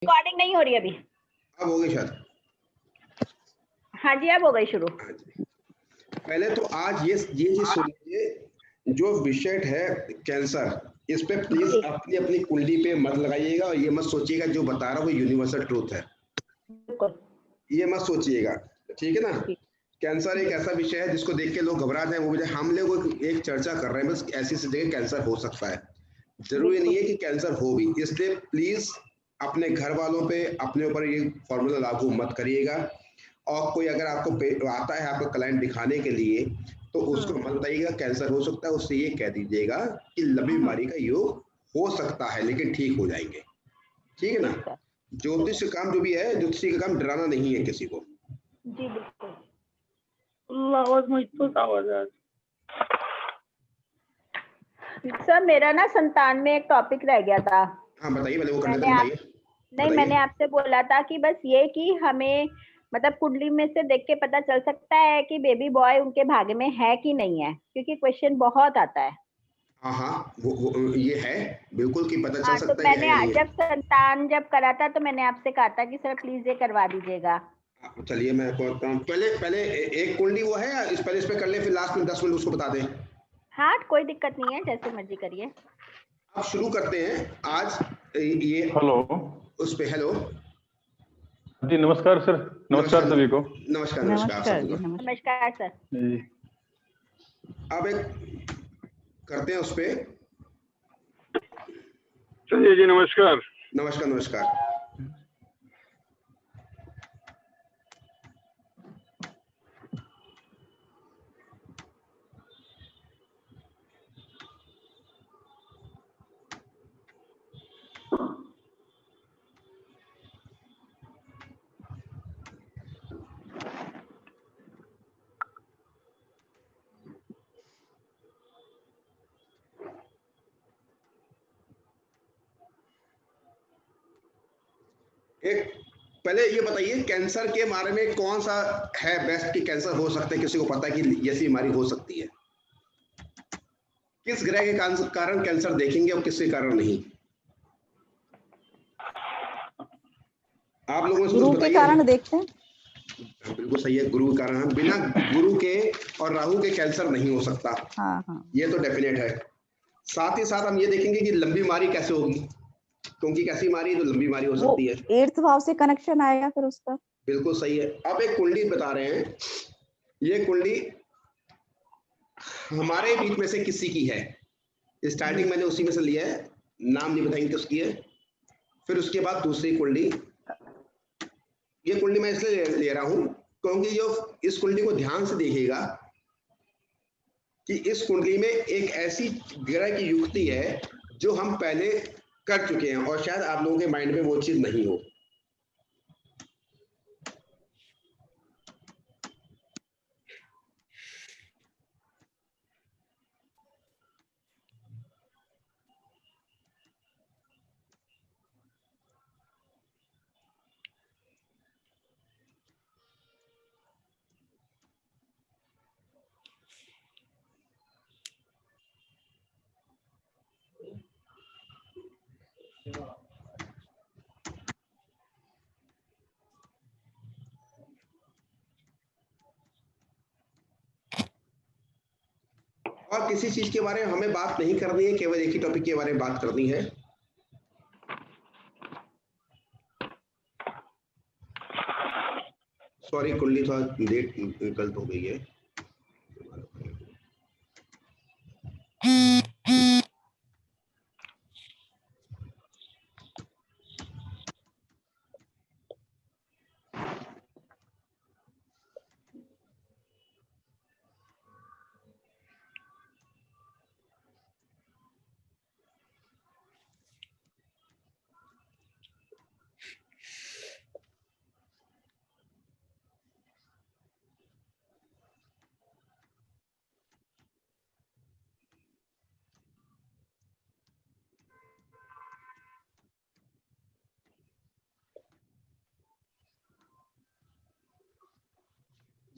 Recording नहीं हो रही अभी। अब हो गई शायद। हाँ जी, अब हो गई शुरू। हाँ जी। पहले तो आज ये चीज सुनिए, जो विषय है कैंसर, इस पे प्लीज अपनी अपनी कुंडली पे मत लगाइएगा और ये मत सोचिएगा जो बता रहा हूँ वो यूनिवर्सल ट्रूथ है, ये मत सोचिएगा, ठीक है ना। कैंसर एक ऐसा विषय है जिसको देख के लोग घबरा जाए, वो हम लोग एक चर्चा कर रहे हैं, बस ऐसी जगह कैंसर हो सकता है, जरूरी नहीं है कि कैंसर हो भी। इसलिए प्लीज अपने घर वालों पे अपने ऊपर ये फॉर्मूला लागू मत करिएगा। और कोई अगर आपको आता है आपका क्लाइंट दिखाने के लिए, तो उसको मत बताइएगा कैंसर हो सकता है, उससे ये कह दीजिएगा कि लंबी बीमारी का योग हो सकता है लेकिन ठीक हो जाएंगे, ठीक है ना। ज्योतिष का काम जो भी है, ज्योतिषी का काम डराना नहीं है किसी को। जी बिल्कुल। सर मेरा ना संतान में एक टॉपिक रह गया था। हाँ बताइए, पहले वो करने तक बताइए। नहीं, मैंने आपसे बोला था कि बस ये कि हमें मतलब कुंडली में से देख के पता चल सकता है कि बेबी बॉय उनके भाग्य में है कि नहीं है, क्योंकि क्वेश्चन बहुत आता है। हाँ हाँ, वो ये है बिल्कुल कि पता चल हाँ, तो सकता है कि है मैंने या नहीं है। जब संतान करा था तो मैंने आपसे कहा था कि सर प्लीज ये करवा दीजिएगा। चलिए मैं पहले एक कुंडली वो है या इस पे कर ले, फिर लास्ट में 10 मिनट उसको बता दें। हाँ कोई दिक्कत नहीं है, जैसे मर्जी करिए। अब शुरू करते हैं आज ये। हेलो, उस पे हेलो जी नमस्कार सर। नमस्कार सभी को। नमस्कार नमस्कार नमस्कार सर। जी अब एक करते हैं उस पे। संजय जी नमस्कार। नमस्कार नमस्कार। एक पहले ये बताइए कैंसर के बारे में कौन सा है बेस्ट कि कैंसर हो सकता है, किसी को पता है कि ऐसी बीमारी हो सकती है? किस ग्रह के कारण कैंसर देखेंगे और किसके कारण नहीं? आप लोगों से गुरु के कारण देखते हैं। बिल्कुल सही है, गुरु के कारण। बिना गुरु के और राहु के कैंसर नहीं हो सकता। हाँ हाँ, ये तो डेफिनेट है। साथ ही साथ हम ये देखेंगे कि लंबी बीमारी कैसे होगी, क्योंकि कैसी बीमारी है तो लंबी बीमारी हो सकती है। 8th भाव से कनेक्शन आएगा फिर उसका। बिल्कुल सही है। अब एक कुंडली बता रहे हैं, ये कुंडली हमारे बीच में से किसी की है। स्टार्टिंग मैंने उसी में से लिया है, नाम नहीं बताएंगे किसकी है। फिर उसके बाद दूसरी कुंडली, ये कुंडली मैं इसलिए ले रहा हूं क्योंकि जो इस कुंडली को ध्यान से देखिएगा कि इस कुंडली में एक ऐसी ग्रह की युक्ति है जो हम पहले कर चुके हैं और शायद आप लोगों के माइंड में वो चीज नहीं हो। और किसी चीज के बारे में हमें बात नहीं करनी है, केवल एक ही टॉपिक के बारे में बात करनी है। सॉरी कुंडली थोड़ा लेट गलत हो गई है।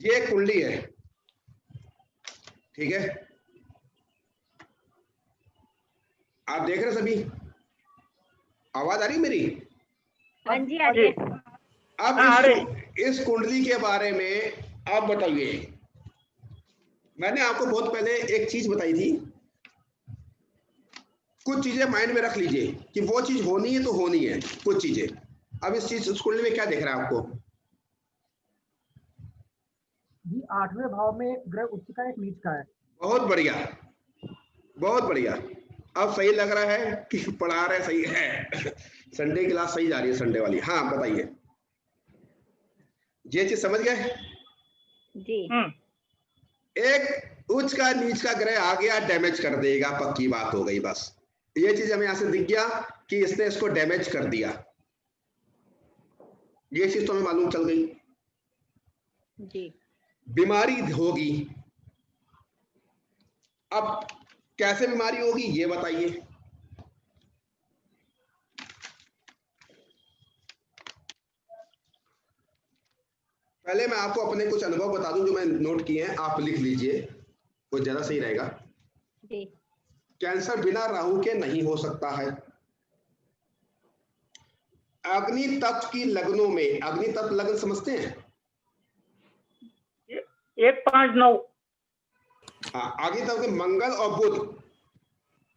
ये एक कुंडली है, ठीक है। आप देख रहे सभी, आवाज आ रही मेरी? हाँ जी आगे। अब इस कुंडली के बारे में आप बताइए। मैंने आपको बहुत पहले एक चीज बताई थी, कुछ चीजें माइंड में रख लीजिए कि वो चीज होनी है तो होनी है कुछ चीजें। अब इस कुंडली में क्या दिख रहा है आपको? जी 8वें भाव में एक ग्रह उच्च का एक नीच का है। बहुत बढ़िया, बहुत बढ़िया। अब सही लग रहा है कि पढ़ा रहे सही है। संडे क्लास सही जा रही है, संडे वाली। हाँ बताइए, ये चीज समझ गए जी। एक उच्च का नीच का ग्रह आ गया, डैमेज कर देगा, पक्की बात हो गई। बस ये चीज हमें यहां से दिख गया कि इसने इसको डैमेज कर दिया, ये चीज तो हमें मालूम चल गई। जी। बीमारी होगी, अब कैसे बीमारी होगी ये बताइए। पहले मैं आपको अपने कुछ अनुभव बता दूं जो मैं नोट किए हैं, आप लिख लीजिए, वो ज्यादा सही रहेगा। जी। कैंसर बिना राहु के नहीं हो सकता है। अग्नि तत्व की लग्नों में, अग्नि तत्व लग्न समझते हैं? 1, 5, 9। हाँ, अग्नि तत्व के मंगल और बुध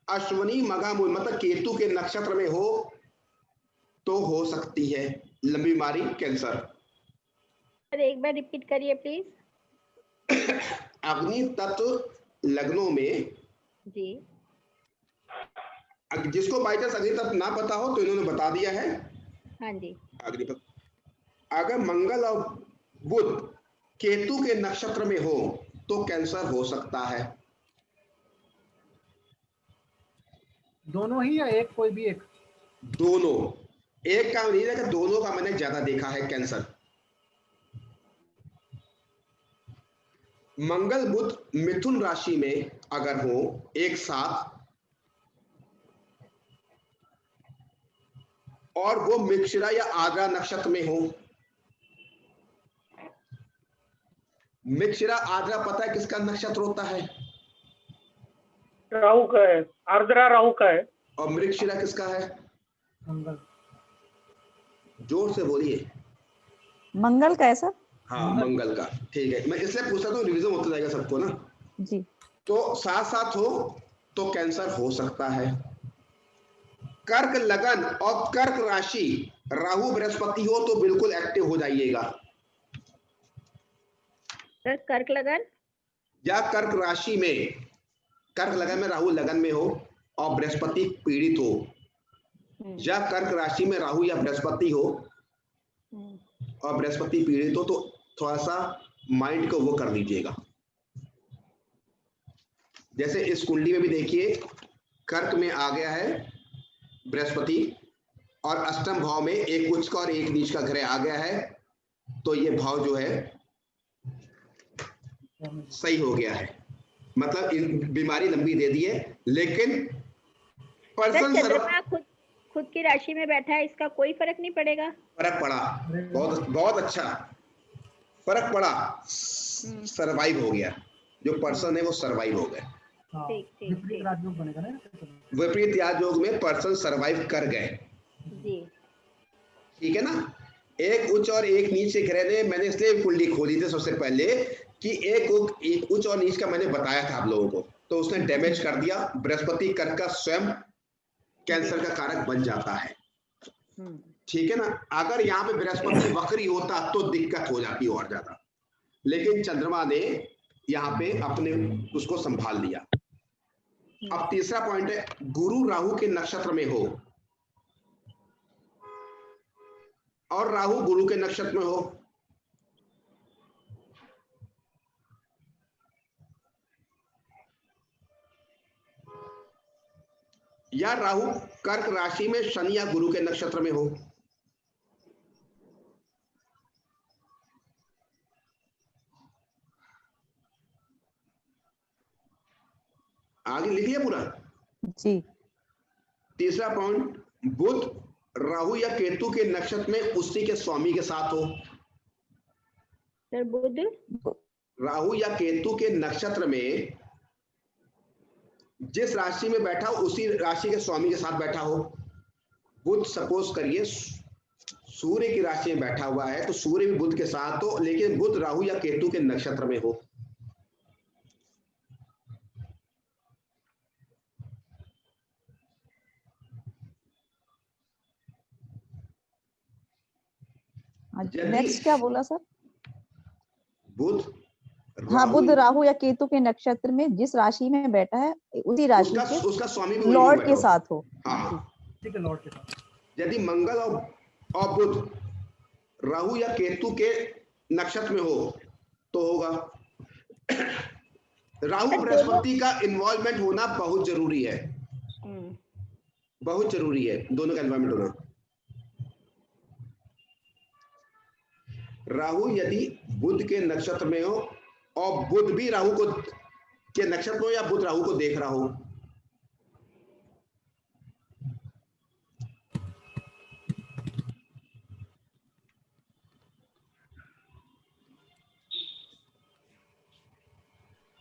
अश्विनी मघा मूल मतलब केतु के नक्षत्र में हो तो हो सकती है लंबी बीमारी, कैंसर। एक बार रिपीट करिए प्लीज। अग्नि तत्व लग्नों में जी। जिसको बाई चांस अग्नि तत्व ना पता हो तो इन्होंने बता दिया है। हाँ जी। अग्नि तत्व अगर मंगल और बुध केतु के नक्षत्र में हो तो कैंसर हो सकता है। दोनों ही या एक, कोई भी एक? दोनों, एक का नहीं रहेगा, दोनों का मैंने ज्यादा देखा है कैंसर। मंगल बुध मिथुन राशि में अगर हो एक साथ और वो मृगशिरा या आद्रा नक्षत्र में हो। मृगशिरा आद्रा पता है किसका नक्षत्र होता है? राहु का है, आर्द्रा राहु का है। और मृगशिरा किसका है? मंगल। जोर से बोलिए। मंगल का है सर। हाँ मंगल का, ठीक है। मैं इसलिए पूछता हूँ, रिवीजन होता जाएगा सबको ना। जी। तो साथ साथ हो तो कैंसर हो सकता है। कर्क लगन और कर्क राशि राहु बृहस्पति हो तो बिल्कुल एक्टिव हो जाइएगा। सर कर्क लगन या कर्क राशि में, कर्क लगन में राहु लगन में हो और बृहस्पति पीड़ित हो, या कर्क राशि में राहु या बृहस्पति हो और बृहस्पति पीड़ित हो, तो थोड़ा सा माइंड को वो कर लीजिएगा। जैसे इस कुंडली में भी देखिए कर्क में आ गया है बृहस्पति और अष्टम भाव में एक उच्च का और एक नीच का ग्रह आ गया है, तो ये भाव जो है सही हो गया है। मतलब बीमारी लंबी दे दी है, लेकिन पर्सन चंद्रमा खुद की राशि में बैठा है, इसका कोई फर्क नहीं पड़ेगा? फर्क पड़ा, बहुत अच्छा फर्क पड़ा, सरवाइव हो गया। जो पर्सन है वो सरवाइव हो गए। विपरीत राजयोग बनेगा ना, विपरीत राजयोग में पर्सन सरवाइव कर गए। जी ठीक है ना। एक उच्च और एक नीच के ग्रह ने, मैंने इसलिए कुंडली खोली थी सबसे पहले कि एक उच्च और नीच का मैंने बताया था आप लोगों को, तो उसने डैमेज कर दिया। बृहस्पति कर्क का स्वयं कैंसर का कारक बन जाता है। ठीक है ना। अगर यहाँ पे बृहस्पति वक्री होता तो दिक्कत हो जाती और ज्यादा, लेकिन चंद्रमा ने यहाँ पे अपने उसको संभाल लिया। अब तीसरा पॉइंट है, गुरु राहु के नक्षत्र में हो और राहु गुरु के नक्षत्र में हो, या राहु कर्क राशि में शनि या गुरु के नक्षत्र में हो। आगे लिख लिया पूरा? जी। तीसरा पॉइंट, बुध राहु या केतु के नक्षत्र में उसी के स्वामी के साथ हो। सर बुध राहु या केतु के नक्षत्र में जिस राशि में बैठा हो उसी राशि के स्वामी के साथ बैठा हो। बुध सपोज करिए सूर्य की राशि में बैठा हुआ है तो सूर्य भी बुध के साथ हो, लेकिन बुध राहु या केतु के नक्षत्र में हो। नेक्स्ट क्या बोला सर? बुध हाँ, बुध राहु राहु या केतु के नक्षत्र में जिस राशि में बैठा है उसी राशि के उसका स्वामी भी वही लॉर्ड में के बैठा हो। साथ हो। हाँ, ठीक है, लॉर्ड के साथ। यदि मंगल और बुध राहु या केतु के नक्षत्र में हो तो होगा। राहु बृहस्पति का इन्वॉल्वमेंट होना बहुत जरूरी है, बहुत जरूरी है दोनों का इन्वॉल्वमेंट होना। राहु यदि बुध के नक्षत्र में हो और बुध भी राहु को के नक्षत्र में हो या बुध राहु को देख रहा हो,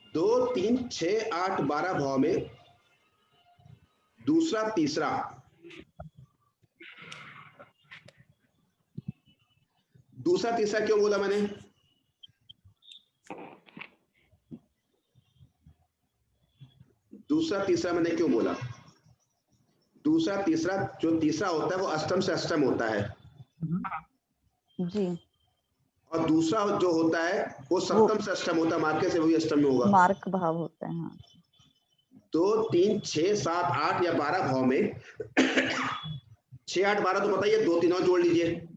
दो, तीन, 6, 8, 12 भाव में दूसरा तीसरा क्यों बोला मैंने? दूसरा तीसरा मैंने क्यों बोला? दूसरा तीसरा जो तीसरा होता है वो अष्टम से अष्टम होता है जी, और दूसरा जो होता है वो सप्तम से अष्टम होता है, मार्के से वही अष्टम में होगा। मार्क भाव होता है। हाँ, 2, 3, 6, 7, 8 या 12 भाव में 6, 8, 12 तो बताइए, 2, 3 और जोड़ लीजिए।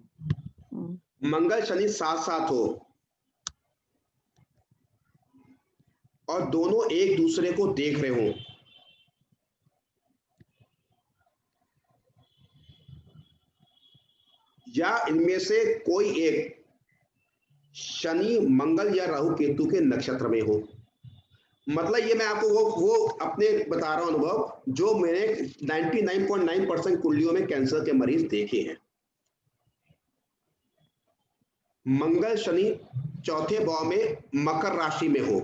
मंगल शनि साथ साथ हो और दोनों एक दूसरे को देख रहे हो, या इनमें से कोई एक शनि मंगल या राहु केतु के नक्षत्र में हो। मतलब ये मैं आपको वो अपने बता रहा हूं अनुभव जो मैंने 99.9% कुंडलियों में कैंसर के मरीज देखे हैं। मंगल शनि चौथे भाव में मकर राशि में हो,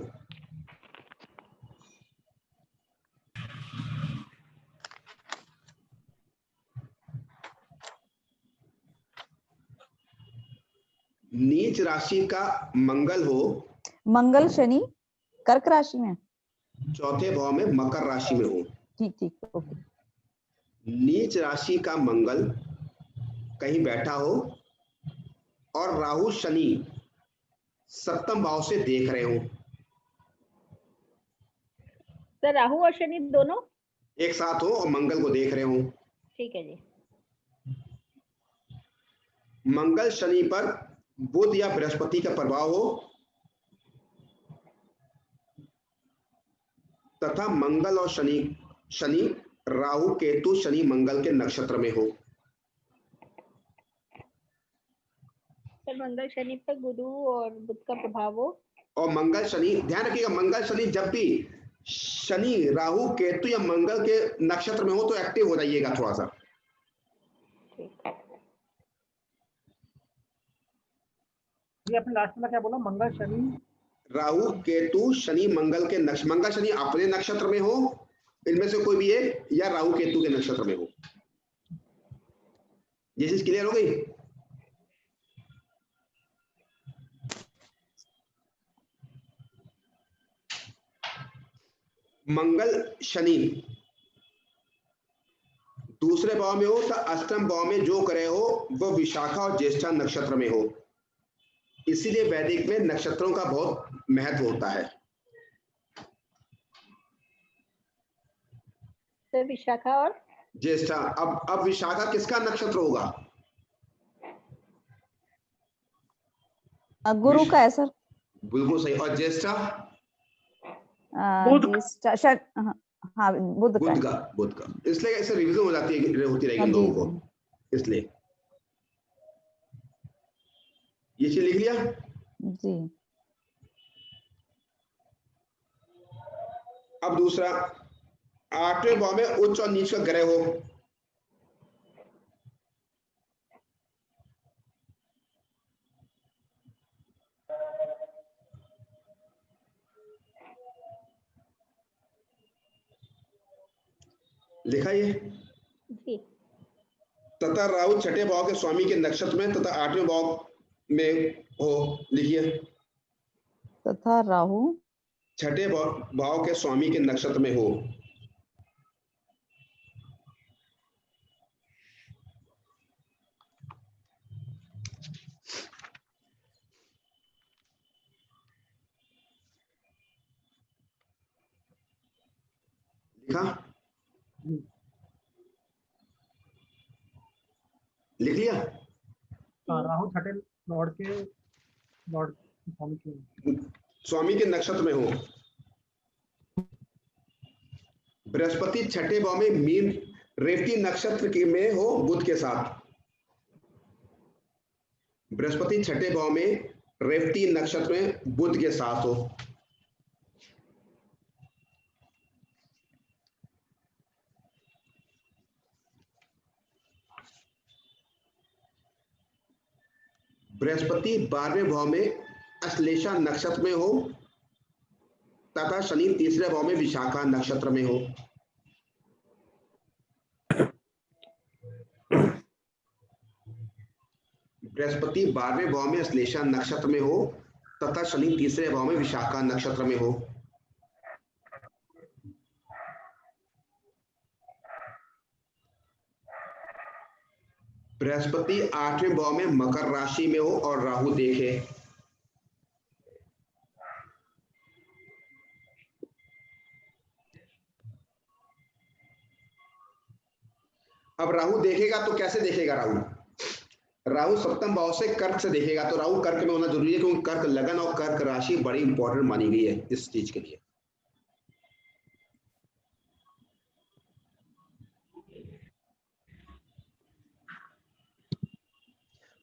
नीच राशि का मंगल हो, मंगल शनि कर्क राशि में, चौथे भाव में मकर राशि में हो, ठीक ठीक, ओके। नीच राशि का मंगल कहीं बैठा हो और राहु शनि सप्तम भाव से देख रहे हो। सर राहु और शनि दोनों एक साथ हो और मंगल को देख रहे हो। ठीक है जी। मंगल शनि पर बुध या बृहस्पति का प्रभाव हो तथा मंगल और शनि राहु केतु शनि मंगल के नक्षत्र में हो। सर मंगल शनि पर गुरु और बुध का प्रभाव हो, और मंगल शनि, ध्यान रखिएगा, मंगल शनि जब भी शनि राहु केतु या मंगल के नक्षत्र में हो तो एक्टिव हो जाइएगा थोड़ा सा। ये अपने लास्ट में क्या बोला? मंगल शनि राहु केतु शनि मंगल के मंगल शनि अपने नक्षत्र में हो, इनमें से कोई भी एक, या राहु केतु के नक्षत्र में हो। ये चीज क्लियर हो गई? मंगल शनि दूसरे भाव में हो तो अष्टम भाव में जो ग्रह हो वो विशाखा और ज्येष्ठा नक्षत्र में हो। इसीलिए वैदिक में नक्षत्रों का बहुत महत्व होता है। सर विशाखा और ज्येष्ठा, अब विशाखा किसका नक्षत्र होगा? गुरु का है सर। बिल्कुल सही। और ज्येष्ठा? हाँ, बुध का। इसलिए ऐसे रिवीजन हो जाती है, होती रहेगी लोगों को, इसलिए ये चीज लिख लिया जी। अब दूसरा, 8वें भाव में उच्च और नीच का ग्रह हो, लिखा ये जी। तथा राहु छठे भाव के स्वामी के नक्षत्र में तथा 8वें भाव में हो। लिखिए, तथा राहु छठे भाव के स्वामी के नक्षत्र में हो। लिखा? लिख लिया? राहु छठे लॉर्ड स्वामी के नक्षत्र में हो। बृहस्पति छठे भाव में मीन रेवती नक्षत्र के में हो बुध के साथ। बृहस्पति छठे भाव में रेवती नक्षत्र में बुध के साथ हो। बृहस्पति 12वें भाव में अश्लेषा नक्षत्र में हो तथा शनि तीसरे भाव में विशाखा नक्षत्र में हो। बृहस्पति 12वें भाव में अश्लेषा नक्षत्र में हो तथा शनि तीसरे भाव में विशाखा नक्षत्र में हो। बृहस्पति 8वें भाव में मकर राशि में हो और राहु देखे। अब राहु देखेगा तो कैसे देखेगा? राहु सप्तम भाव से कर्क से देखेगा, तो राहु कर्क में होना जरूरी है क्योंकि कर्क लगन और कर्क राशि बड़ी इंपॉर्टेंट मानी गई है इस चीज के लिए।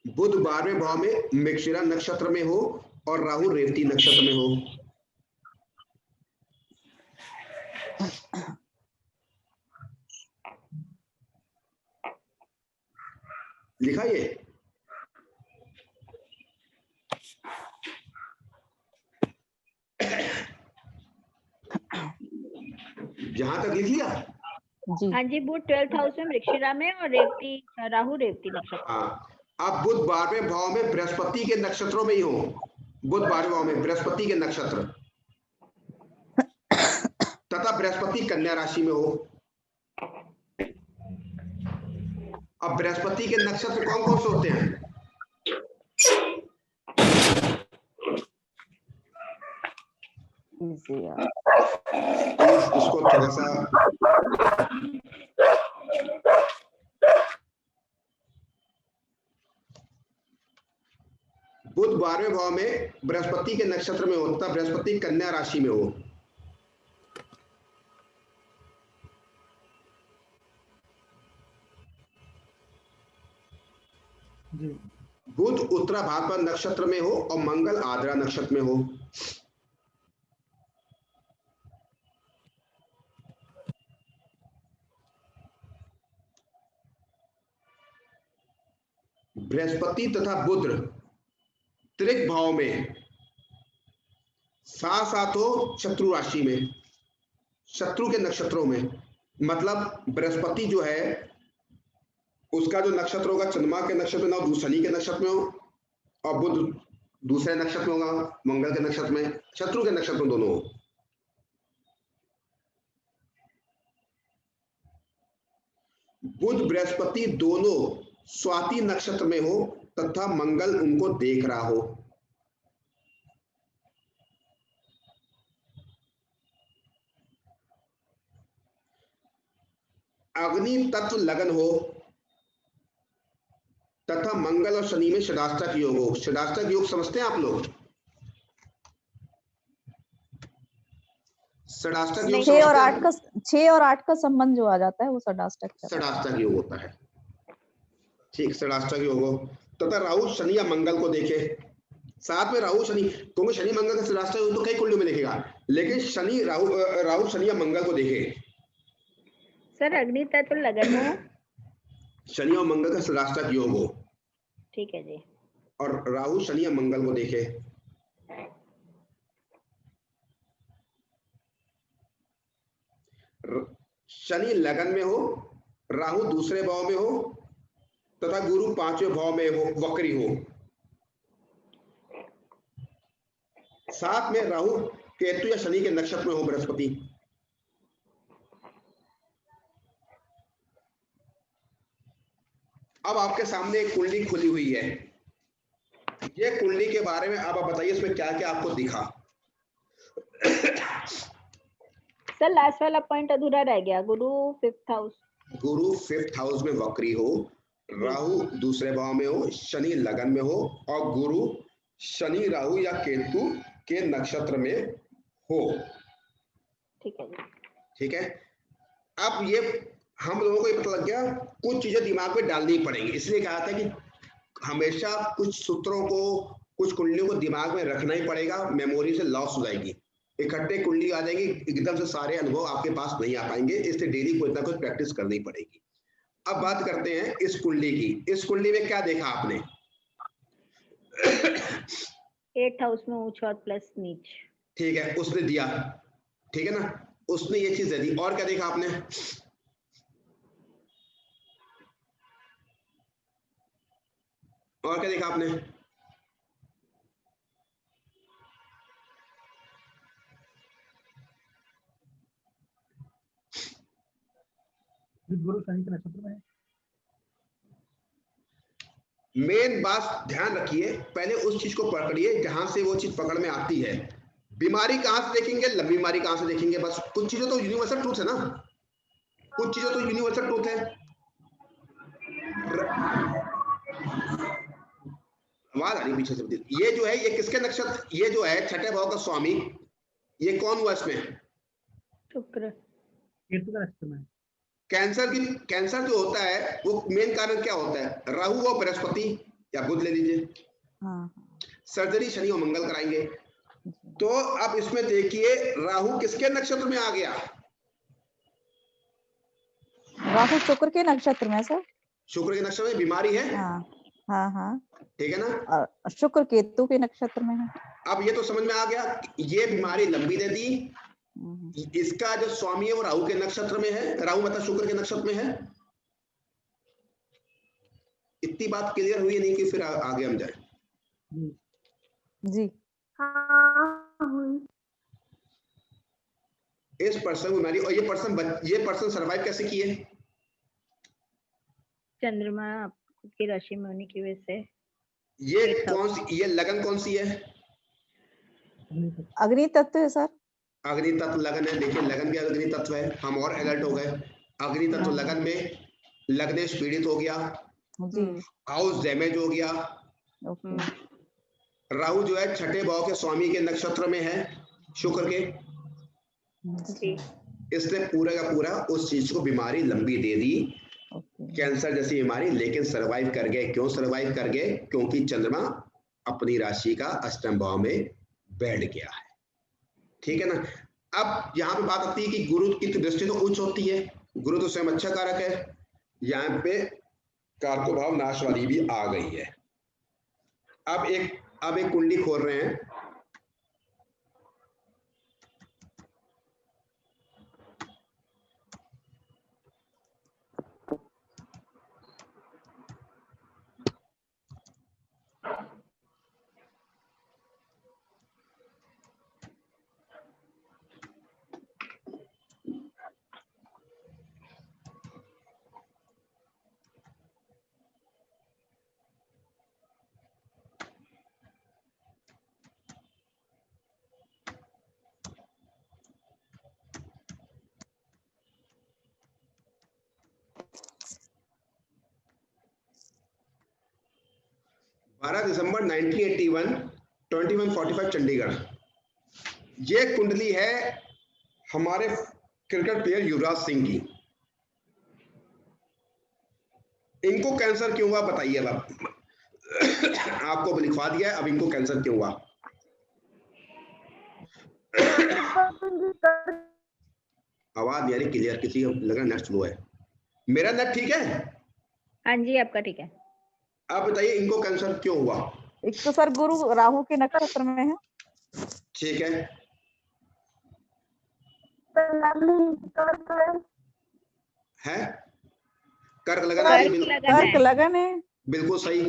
बुध 12वें भाव में मृगशिरा नक्षत्र में हो और राहु रेवती नक्षत्र में हो। लिखा ये? जहां तक लिख लिया? जी। हाँ जी, बुध 12th हाउस में वृश्चिका में और रेवती राहु रेवती नक्षत्र। हाँ, अब बुध 12वें भाव में बृहस्पति के नक्षत्रों में ही हो। बुध 12वें भाव में बृहस्पति के नक्षत्र तथा बृहस्पति कन्या राशि में हो। अब बृहस्पति के नक्षत्र कौन कौन से होते हैं? इसको थोड़ा सा बुध 12वें भाव में बृहस्पति के नक्षत्र में होता, बृहस्पति कन्या राशि में हो। बुध उत्तरा भाद्रपद नक्षत्र में हो और मंगल आद्रा नक्षत्र में हो। बृहस्पति तथा बुध त्रिक भाव में साथ साथ हो शत्रु राशि में, शत्रु के नक्षत्रों में। मतलब बृहस्पति जो है उसका जो नक्षत्र होगा चंद्रमा के नक्षत्र में ना, शनि के नक्षत्र में हो, और बुध दूसरे नक्षत्र में होगा, मंगल के नक्षत्र में, शत्रु के नक्षत्र में दोनों हो। बुध बृहस्पति दोनों स्वाति नक्षत्र में हो तथा मंगल उनको देख रहा हो। अग्नि तत्व लगन हो तथा मंगल और शनि में षडाष्टक योग हो। षडाष्टक योग समझते हैं आप लोग? षडाष्टक योग 6 और 8 का संबंध जो आ जाता है वो षडाष्टक योग होता है। ठीक, षडाष्टक योग हो तथा राहु शनि या मंगल को देखे। साथ में राहु शनि, क्योंकि शनि मंगल का षडाष्टक योग तो कई कुंडलियों में देखेगा, लेकिन शनि राहु शनि या मंगल को देखे। सर अग्नि तत्व लगन हो, शनि और मंगल का षडाष्टक योग हो। ठीक है जी। और राहु शनि या मंगल को देखे। शनि लगन में हो, राहु दूसरे भाव में हो तथा गुरु 5वें भाव में हो, वक्री हो। साथ में राहु केतु या शनि के नक्षत्र में हो बृहस्पति। अब आपके सामने एक कुंडली खुली हुई है। ये कुंडली के बारे में अब आप बताइए इसमें क्या क्या आपको दिखा। सर लास्ट वाला पॉइंट अधूरा रह गया। गुरु 5th हाउस, गुरु 5th हाउस में वक्री हो, राहु दूसरे भाव में हो, शनि लगन में हो और गुरु शनि राहु या केतु के नक्षत्र में हो। ठीक है जी। ठीक है, अब ये हम लोगों को ये पता लग गया, कुछ चीजें दिमाग में डालनी पड़ेंगी। इसलिए कहा था कि हमेशा कुछ सूत्रों को, कुछ कुंडलियों को दिमाग में रखना ही पड़ेगा, मेमोरी से लॉस हो जाएगी। इकट्ठे कुंडली आ जाएगी, एकदम से सारे अनुभव आपके पास नहीं आ पाएंगे, इसलिए डेली कुछ ना कुछ प्रैक्टिस करनी पड़ेगी। अब बात करते हैं इस कुंडली की। इस कुंडली में क्या देखा आपने? 8th हाउस में ऊंच और प्लस नीच। ठीक है, उसने दिया, ठीक है ना, उसने ये चीज दे दी। और क्या देखा आपने? और क्या देखा आपने? गुरु शनि के नक्षत्र में है। मेन बात ध्यान रखिए, पहले उस चीज को पकड़िए जहां से वो चीज पकड़ में आती है। बीमारी कहां से देखेंगे, लंबी बीमारी कहां से देखेंगे? बस कुछ चीजें तो यूनिवर्सल ट्रूथ है ना, कुछ चीजें तो यूनिवर्सल ट्रूथ है। आवाज आ रही पीछे से। ये जो है, ये किसके नक्षत्र, ये जो है छठे भाव का स्वामी, ये कौन हुआ इसमें? शुक्र। केतु का नक्षत्र में है। कैंसर जो होता है वो मेन कारण क्या होता है? राहु और बृहस्पति या बुध ले लीजिए। हाँ। सर्जरी शनि और मंगल कराएंगे। तो अब इसमें देखिए, राहु किसके नक्षत्र में आ गया? राहु शुक्र के नक्षत्र में सर। शुक्र के नक्षत्र में बीमारी है। हाँ हाँ हाँ, ठीक है ना, और शुक्र केतु के नक्षत्र में है। अब ये तो समझ में आ गया, ये बीमारी लंबी दे दी। इसका जो स्वामी है वो राहु के नक्षत्र में है, राहु मतलब शुक्र के नक्षत्र में है। इतनी बात क्लियर हुई नहीं कि फिर आगे हम जाए। जी इस पर्सन को बीमारी, और ये पर्सन सर्वाइव कैसे किए? चंद्रमा की राशि में होने की वजह से। ये कौन सी, ये लगन कौन सी है? अग्नि तत्व है सर। अग्नि तत्व लगन है। देखिए लगन भी अग्नि तत्व है, हम और अलर्ट हो गए। अग्नि तत्व लगन में लग्नेश पीड़ित हो गया जी, हाउस डैमेज हो गया। राहु जो है छठे भाव के स्वामी के नक्षत्र में है, शुक्र के। इसने पूरा का पूरा उस चीज को बीमारी लंबी दे दी, कैंसर जैसी बीमारी, लेकिन सरवाइव कर गए। क्यों सरवाइव कर गए? क्योंकि चंद्रमा अपनी राशि का अष्टम भाव में बैठ गया है। ठीक है ना। अब यहाँ पे बात आती है कि गुरु की दृष्टि तो उच्च होती है, गुरु तो स्वयं अच्छा कारक है। यहाँ पे कारको भाव नाश वाली भी आ गई है। अब एक कुंडली खोल रहे हैं। दिसंबर 1981, 21:45 चंडीगढ़। ये कुंडली है हमारे क्रिकेट प्लेयर युवराज सिंह की। इनको कैंसर क्यों हुआ बताइए। अब आपको लिखवा दिया है, अब इनको कैंसर क्यों हुआ? आवाज नहीं आ रही क्लियर, किसी को लग रहा नेट स्लो है। मेरा नेट ठीक है? हाँ जी आपका ठीक है। आप बताइए इनको कैंसर क्यों हुआ? एक तो सर गुरु राहु के नक्षत्र में है। ठीक है, है कर्क लगन आ रही है, कर्क लगन है बिल्कुल सही।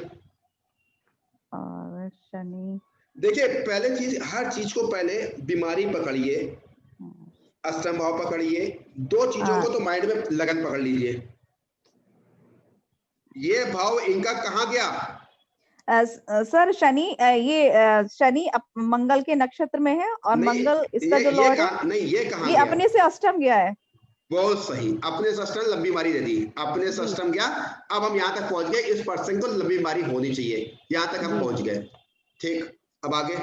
और शनि। देखिए पहले चीज, हर चीज को पहले बीमारी पकड़िए, अष्टम भाव पकड़िए, दो चीजों को तो माइंड में लगन पकड़ लीजिए। ये भाव इनका कहाँ गया? सर शनि शनि मंगल के नक्षत्र में है और नहीं, मंगल इसका जो लॉर्ड है नहीं, ये कहाँ ये गया? अपने से अष्टम गया है। बहुत सही, अपने से अष्टम लंबी बीमारी दे दी, अपने से अष्टम गया। अब हम यहाँ तक पहुंच गए, इस पर्सन को लंबी बीमारी होनी चाहिए, यहाँ तक हम पहुंच गए। ठीक, अब आगे।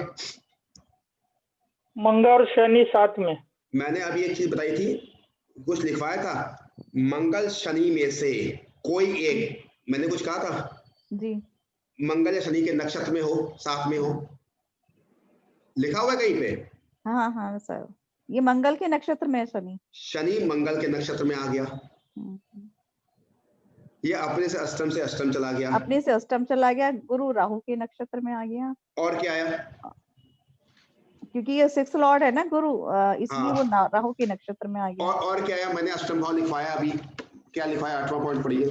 मंगल और शनि साथ में। मैंने अभी एक चीज बताई थी, कुछ लिखवाया था, मंगल शनि में से कोई एक, मैंने कुछ कहा था जी, मंगल या शनि के नक्षत्र में हो, साथ में हो, लिखा हुआ है कहीं पे? हाँ हाँ सर, ये मंगल के नक्षत्र में है शनि। शनि मंगल के नक्षत्र में आ गया, ये अपने से अष्टम चला गया, अपने से अष्टम चला गया, गुरु राहु के नक्षत्र में आ गया। और क्या आया? क्योंकि ये 6 लॉर्ड है ना गुरु, इसलिए वो राहु के नक्षत्र में आ गया। और क्या आया? मैंने अष्टम भाव लिखवाया, अभी क्या लिखवाया? 8वां पॉइंट पढ़िए।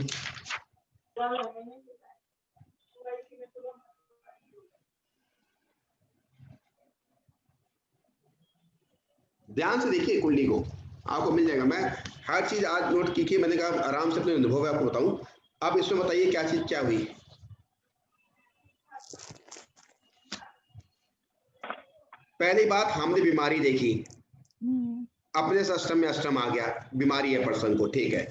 ध्यान से देखिए कुंडली को, आपको मिल जाएगा। मैं हर चीज आज नोट की, मैंने कहा आराम से अपने अनुभव है आपको बताऊं। अब इसमें बताइए क्या चीज क्या हुई। पहली बात, हमने बीमारी देखी, अपने से अष्टम में अष्टम आ गया, बीमारी है पर्सन को, ठीक है।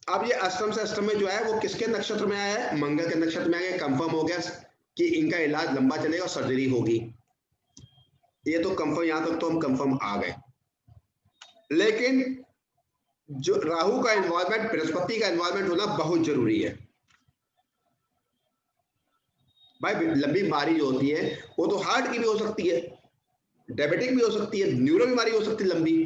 अब ये अष्टम से अष्टम में जो है वो किसके नक्षत्र में आया है? मंगल के नक्षत्र में आ गया। कंफर्म हो गया कि इनका इलाज लंबा चलेगा और सर्जरी होगी, ये तो कंफर्म, यहां तक तो हम कंफर्म आ गए। लेकिन जो राहु का इन्वॉल्वमेंट, बृहस्पति का इन्वॉल्वमेंट होना बहुत जरूरी है भाई। लंबी बीमारी जो होती है वो तो हार्ट की भी हो सकती है, डायबिटिक भी हो सकती है, न्यूरो बीमारी हो सकती है लंबी।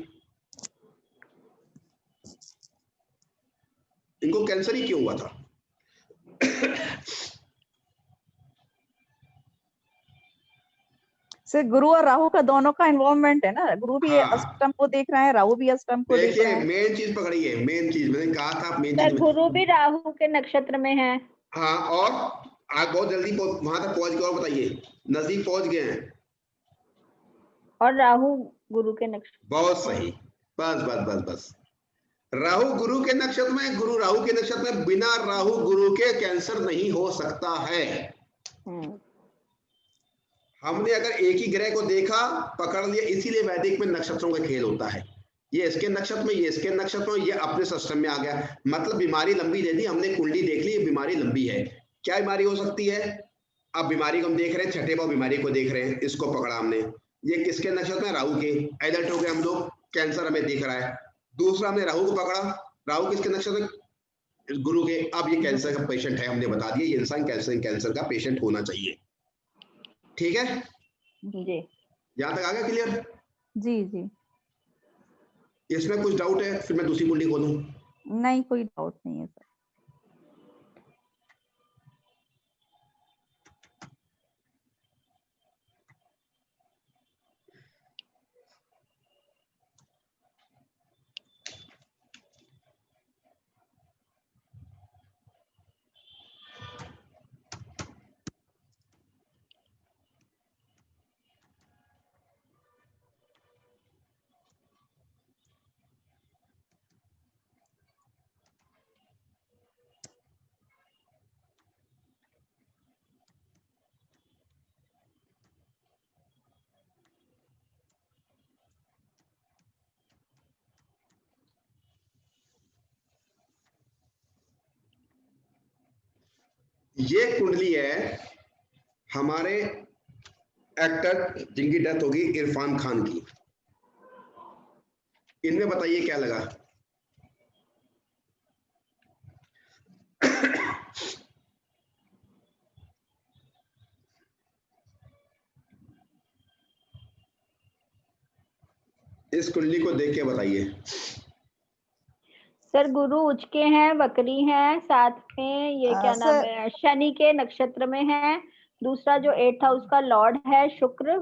इनको कैंसर ही क्यों हुआ था? सर गुरु और राहु का दोनों का इन्वॉल्वमेंट है ना, गुरु भी अष्टम को देख रहा है, राहु भी अष्टम को देख रहा है। मेन चीज पकड़िए, मेन चीज मैंने कहा था, मेन सर चीज गुरु भी राहु के नक्षत्र में है। हाँ, और आप बहुत जल्दी वहां तक पहुंच गए, और बताइए, नजदीक पहुंच गए हैं। और राहु गुरु के नक्षत्र। बहुत सही, बस बस बस बस। राहु गुरु के नक्षत्र में, गुरु राहु के नक्षत्र में, बिना राहु गुरु के कैंसर नहीं हो सकता है। हमने अगर एक ही ग्रह को देखा, पकड़ लिया, इसीलिए वैदिक में नक्षत्रों का खेल होता है। ये इसके नक्षत्र में, ये इसके नक्षत्र में, ये अपने सिस्टम में आ गया, मतलब बीमारी लंबी दे दी हमने, कुंडली देख ली, बीमारी लंबी है। क्या बीमारी हो सकती है? अब बीमारी को हम देख रहे हैं, छठे भाव बीमारी को देख रहे हैं, इसको पकड़ा हमने, ये किसके नक्षत्र में? राहु के। एलर्ट हो गए हम लोग, कैंसर हमें दिख रहा है। दूसरा हमने राहु को पकड़ा, राहु किसके नक्षत्र में? गुरु के। अब ये कैंसर का पेशेंट है, हमने बता दिया, ये इंसान कैंसर का पेशेंट होना चाहिए। ठीक है जी, यहां तक आ गया क्लियर? जी जी, इसमें कुछ डाउट है? फिर मैं दूसरी कुंडली खोलूं? नहीं कोई डाउट नहीं है सर। ये कुंडली है हमारे एक्टर जिनकी डेथ होगी, इरफान खान की। इनमें बताइए क्या लगा? इस कुंडली को देख के बताइए। सर गुरु उच्च के हैं, वक्री हैं, साथ में ये क्या नाम है, शनि के नक्षत्र में है। दूसरा जो 8th हाउस का लॉर्ड है शुक्र,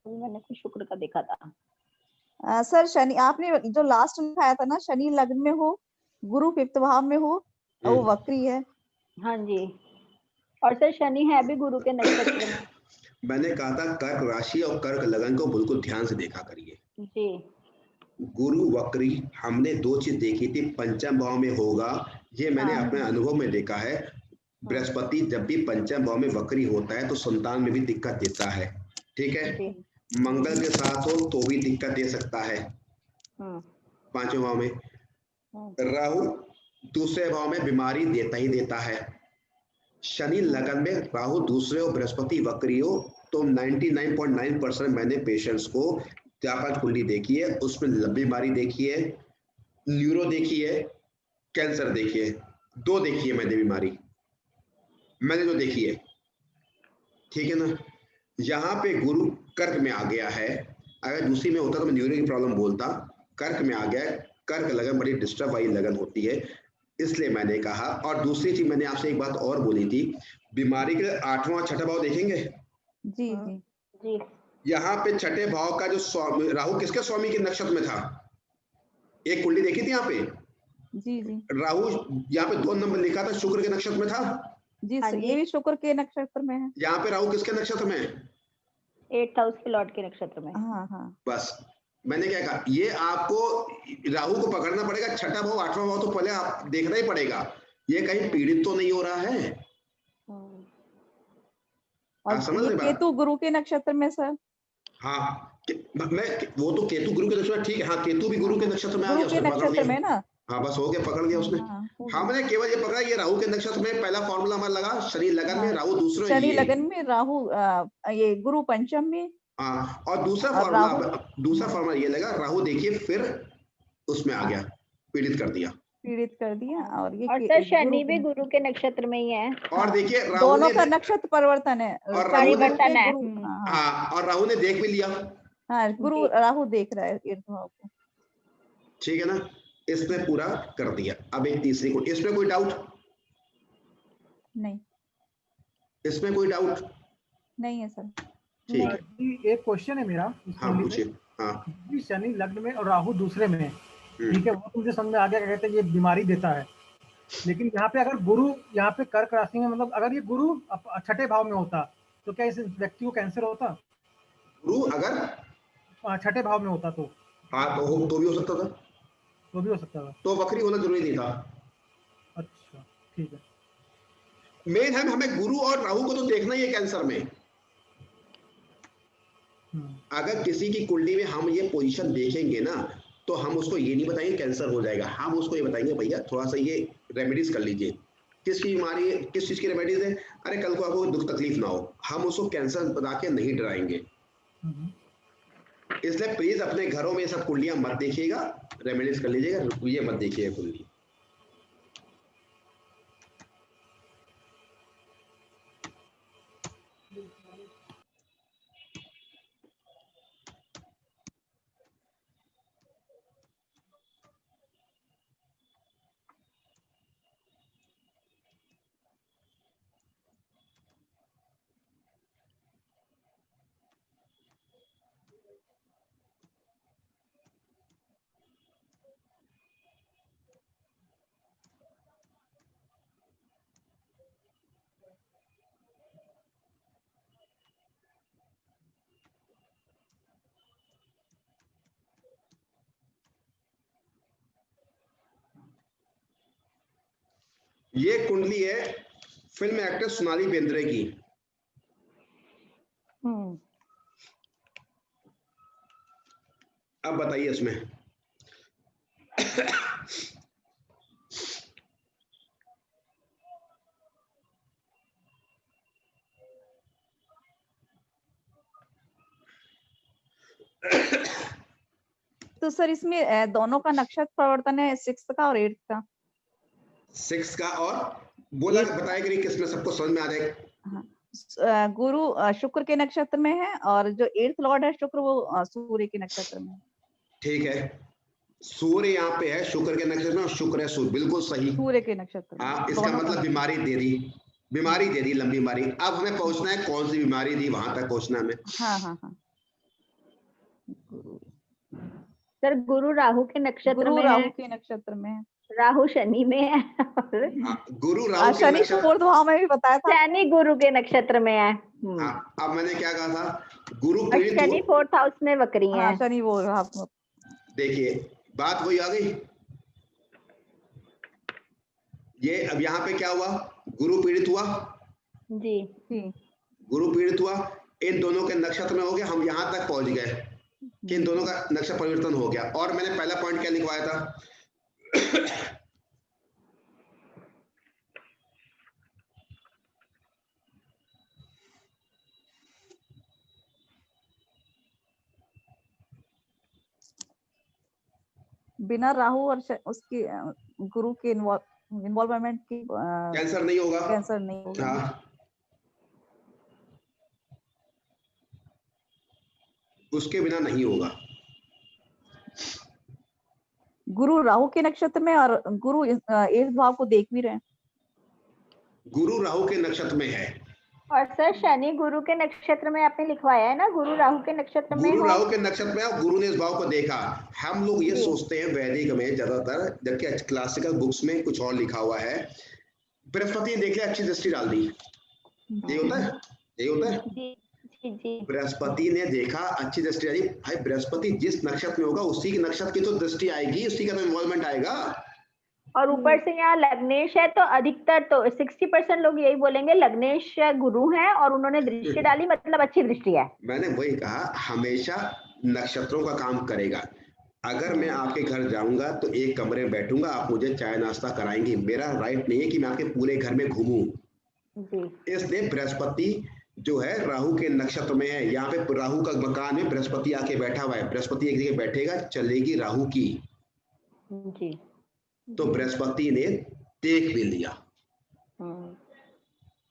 मैंने कुछ शुक्र का देखा था, सर शनि, आपने जो लास्ट में लिखाया था ना, शनि लग्न में हो, गुरु 5th भाव में हो और वो वक्री है। हाँ जी, और सर शनि है भी गुरु के नक्षत्र में। मैंने कहा था कर्क राशि और कर्क लगन को बिल्कुल ध्यान से देखा करिए। जी, गुरु वक्री हमने 2 चीज देखी थी, पंचम भाव में होगा, ये मैंने हाँ। अपने अनुभव में देखा है। बृहस्पति जब भी पंचम भाव में वक्री होता है तो संतान में भी दिक्कत देता है, ठीक है। जी। मंगल के साथ हो तो भी दिक्कत दे सकता है 5वें भाव में। राहु दूसरे भाव में बीमारी देता ही देता है। शनि लगन में राहु दूसरे और बृहस्पति वक्री हो तो 99.9% मैंने पेशेंट्स को जापान कुंडली देखी है, उसमें लंबी बीमारी देखी है, न्यूरो देखी है, कैंसर देखी है, 2 देखी है मैंने बीमारी, मैंने जो देखी है, ठीक है ना। यहाँ पे गुरु कर्क में आ गया है, अगर दूसरी में होता तो मैं न्यूरो की प्रॉब्लम बोलता, कर्क में आ गया। कर्क लगन बड़ी डिस्टर्ब वाली लगन होती है, इसलिए मैंने कहा। और दूसरी चीज मैंने आपसे एक बात और बोली थी, बीमारी के 8वां और 6ठा भाव देखेंगे। जी जी जी। यहाँ पे 6ठे भाव का जो राहु किसके स्वामी के नक्षत्र में था, एक कुंडली देखी थी यहाँ पे। जी जी राहु यहाँ पे 2 नंबर लिखा था, शुक्र के नक्षत्र में था। जी सर, ये भी शुक्र के नक्षत्र में है। यहाँ पे राहु किसके नक्षत्र में है? 8th हाउस के लॉर्ड के नक्षत्र में। हाँ हाँ। बस मैंने क्या कहा, ये आपको राहु को पकड़ना पड़ेगा। 6ठा भाव 8वां भाव तो पहले आप देखना ही पड़ेगा, ये कहीं पीड़ित तो नहीं हो रहा है। और समझ रहे केतु गुरु के नक्षत्र में सर। हाँ मैं वो तो केतु गुरु के नक्षत्र में, ठीक है। हाँ केतु भी गुरु के नक्षत्र में आ गया, उसने पकड़ नक्षत्र में लिया। ना। हाँ बस हो गया, पकड़ लिया उसने। हाँ मैंने केवल ये पकड़ा, ये राहु के नक्षत्र में पहला फॉर्मूला हमारा लगा, शनि लगन में राहु दूसरे, शनि लगन में राहु, ये गुरु पंचम में। हाँ, और दूसरा फॉर्मूला ये लगा, राहु देखिए फिर उसमें आ गया, पीड़ित कर दिया। और ये सर शनि भी गुरु के नक्षत्र में ही है। और देखिए दोनों का नक्षत्र परिवर्तन है, और परिवर्तन है। हाँ, और राहु ने देख भी लिया। हाँ, गुरु राहु देख रहा है 8th भाव को, ठीक है ना, इसने पूरा कर दिया। अब एक तीसरी को, इसमें कोई डाउट नहीं? इसमें कोई डाउट नहीं है सर। ठीक है। एक क्वेश्चन है मेरा। हाँ पूछिए। हाँ शनि लग्न में और राहु दूसरे में, ठीक है, वो तो मुझे समझ में आ गया, कहते हैं ये बीमारी देता है। लेकिन यहाँ पे अगर गुरु यहाँ पे कर्क राशि में, मतलब अगर ये गुरु 6ठे भाव में होता तो क्या इस व्यक्ति को कैंसर होता? गुरु अगर 6ठे भाव में होता तो? हाँ तो भी हो सकता था, तो भी हो सकता था, तो वक्री होना जरूरी नहीं था। अच्छा ठीक है। मेन है हमें गुरु और राहु को तो देखना ही है कैंसर में। अगर किसी की कुंडली में हम ये पोजीशन देखेंगे ना, तो हम उसको ये नहीं बताएंगे कैंसर हो जाएगा, हम उसको ये बताएंगे भैया थोड़ा सा ये रेमेडीज कर लीजिए। किसकी बीमारी है, किस चीज की रेमेडीज है, अरे कल को आपको दुख तकलीफ ना हो, हम उसको कैंसर बता के नहीं डराएंगे। इसलिए प्लीज अपने घरों में सब कुंडलियां मत देखिएगा, रेमेडीज कर लीजिएगा, ये मत देखिएगा कुंडली। ये कुंडली है फिल्म एक्ट्रेस सोनाली बेंद्रे की। अब बताइए इसमें तो सर इसमें दोनों का नक्षत्र परिवर्तन है, 6th का और 8th का। 6 का और बोला बताया कि किसमें सबको समझ में आ जाएगा। गुरु शुक्र के नक्षत्र में है और जो 8th लॉर्ड है शुक्र, वो सूर्य के नक्षत्र में। ठीक है, सूर्य यहाँ पे है शुक्र के नक्षत्र में, और शुक्र है सूर्य, बिल्कुल सही, सूर्य के नक्षत्र। हाँ, इसका मतलब बीमारी दे दी, लंबी बीमारी। अब हमें पहुंचना है कौन सी बीमारी दी, वहां तक पहुंचना हमें। हाँ हाँ हाँ। सर गुरु राहु के नक्षत्र गुरु में राहु है, के नक्षत्र में है। राहु शनि में है गुरु राहु के शनि नक्षत्र। फोर्थ भाव में भी बताया था। शनि गुरु के नक्षत्र में है। अब मैंने क्या कहा था, गुरु और पीड़ित शनि फोर्थ हाउस में वक्री हाँ है। शनि बोल रहा आपको। देखिए बात वही आ गई। ये अब यहाँ पे क्या हुआ, गुरु पीड़ित हुआ जी गुरु पीड़ित हुआ, इन दोनों के नक्षत्र में हो गया, हम यहाँ तक पहुंच गए कि इन दोनों का नक्षत्र परिवर्तन हो गया। और मैंने पहला पॉइंट क्या लिखवाया था, बिना राहु और उसकी गुरु के इन्वॉल्वमेंट की कैंसर नहीं होगा। कैंसर नहीं होगा। हाँ, उसके बिना नहीं होगा। गुरु राहु के नक्षत्र में और गुरु 8th भाव को देख भी रहे हैं। गुरु राहु के नक्षत्र में है। और सर शनि गुरु के नक्षत्र में आपने लिखवाया है ना, गुरु राहु के नक्षत्र में गुरु हो। राहु के नक्षत्र में और गुरु ने इस भाव को देखा। हम लोग ये सोचते हैं वैदिक में ज्यादातर, जबकि क्लासिकल बुक्स में कुछ और लिखा हुआ है। बृहस्पति ने देख लिया, अच्छी दृष्टि डाल दी, ये होता है, ये होता है। जी जी जी। बृहस्पति ने देखा, अच्छी दृष्टि डाली। भाई बृहस्पति जिस नक्षत्र में होगा उसी के नक्षत्र की तो दृष्टि आएगी, उसी का तो इन्वॉल्वमेंट आएगा। और ऊपर से यहाँ लग्नेश है, तो अधिकतर तो 60% लोग यही बोलेंगे लग्नेश गुरु हैं और उन्होंने दृष्टि डाली, मतलब अच्छी दृष्टि है। मैंने वही कहा, हमेशा नक्षत्रों का काम करेगा। अगर मैं आपके घर जाऊंगा तो एक कमरे में बैठूंगा, आप मुझे चाय नाश्ता कराएंगे, मेरा राइट नहीं है कि मैं आपके पूरे घर में घूमूं। इसलिए बृहस्पति जो है राहु के नक्षत्र में है। यहाँ पे राहु का मकान में बृहस्पति आके बैठा हुआ है। बृहस्पति एक जगह बैठेगा, चलेगी राहु की। जी। तो बृहस्पति ने देख भी लिया।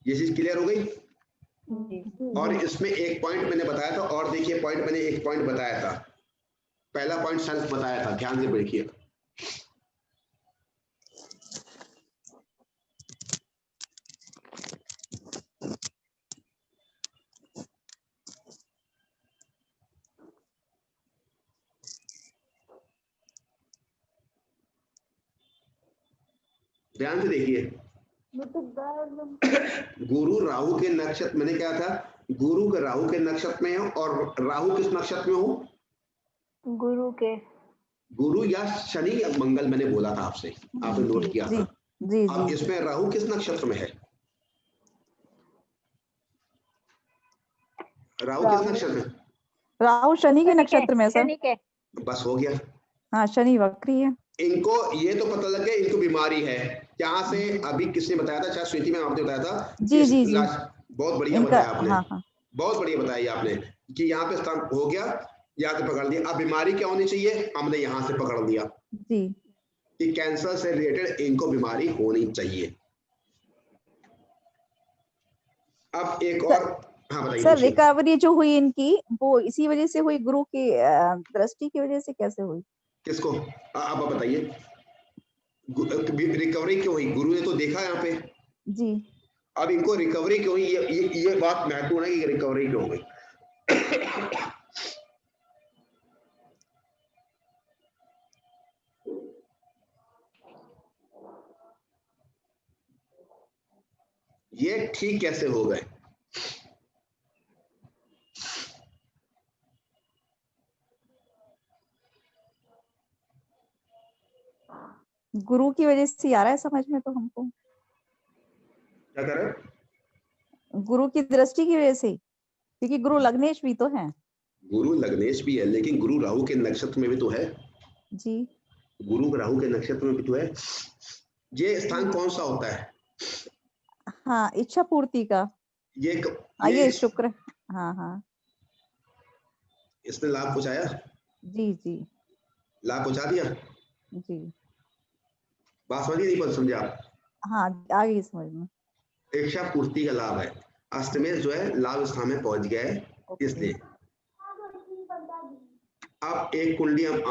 ये चीज क्लियर हो गई। और इसमें एक पॉइंट मैंने बताया था, और देखिए पॉइंट मैंने एक पॉइंट बताया था, पहला पॉइंट सेल्फ बताया था, ध्यान से देखिए। ध्यान से देखिए, गुरु राहु के नक्षत्र, मैंने क्या था, गुरु के राहु के नक्षत्र में हो, और राहु किस नक्षत्र में हो, गुरु के, गुरु या शनि या मंगल मैंने बोला था आपसे, आपने नोट किया था। जी अब जी। इसमें राहु किस नक्षत्र में है, राहु किस नक्षत्र में, राहु शनि के नक्षत्र में सर। शनि के। बस हो गया। हाँ शनि वक्री है। इनको ये तो पता लग गया इनको बीमारी है। क्या से अभी किसने बताया था, शायद स्वीति में आपने बताया था। जी जी जी। बहुत बढ़िया इनका, बताया आपने। हाँ हाँ। बहुत बढ़िया बताया आपने कि यहाँ पे स्थान हो गया, यहाँ से पकड़ लिया। अब बीमारी क्या होनी चाहिए, हमने यहाँ से पकड़ लिया जी कि कैंसर से रिलेटेड इनको बीमारी होनी चाहिए। अब एक और, हाँ बताइए सर। रिकवरी जो हुई इनकी वो इसी वजह से हुई, गुरु की दृष्टि की वजह से कैसे हुई? किसको, आप बताइए। रिकवरी क्यों हुई, गुरु ने तो देखा यहाँ पे जी। अब इनको रिकवरी क्यों हुई, ये बात महत्वपूर्ण है कि रिकवरी क्यों हुई। ये ठीक कैसे हो गए, गुरु की वजह से आ रहा है समझ में तो हमको। क्या कर रहे, गुरु की दृष्टि की वजह से, क्योंकि गुरु लग्नेश भी तो है। गुरु लग्नेश भी है, लेकिन गुरु राहु के नक्षत्र में भी तो है जी। गुरु राहु के नक्षत्र में भी तो है। ये स्थान कौन सा होता है, हाँ इच्छा पूर्ति का। ये शुक्र। हाँ हाँ। इसने लाभ पहुंचाया, जी जी। लाभ पहुंचा दिया जी। बात समझिए, नहीं पता समझे आप। हाँ आ गई समझ में। इच्छा पूर्ति का लाभ है, अष्टमेश जो है लाभ स्थान में पहुंच गया है, इसलिए। अब एक कुंडली हम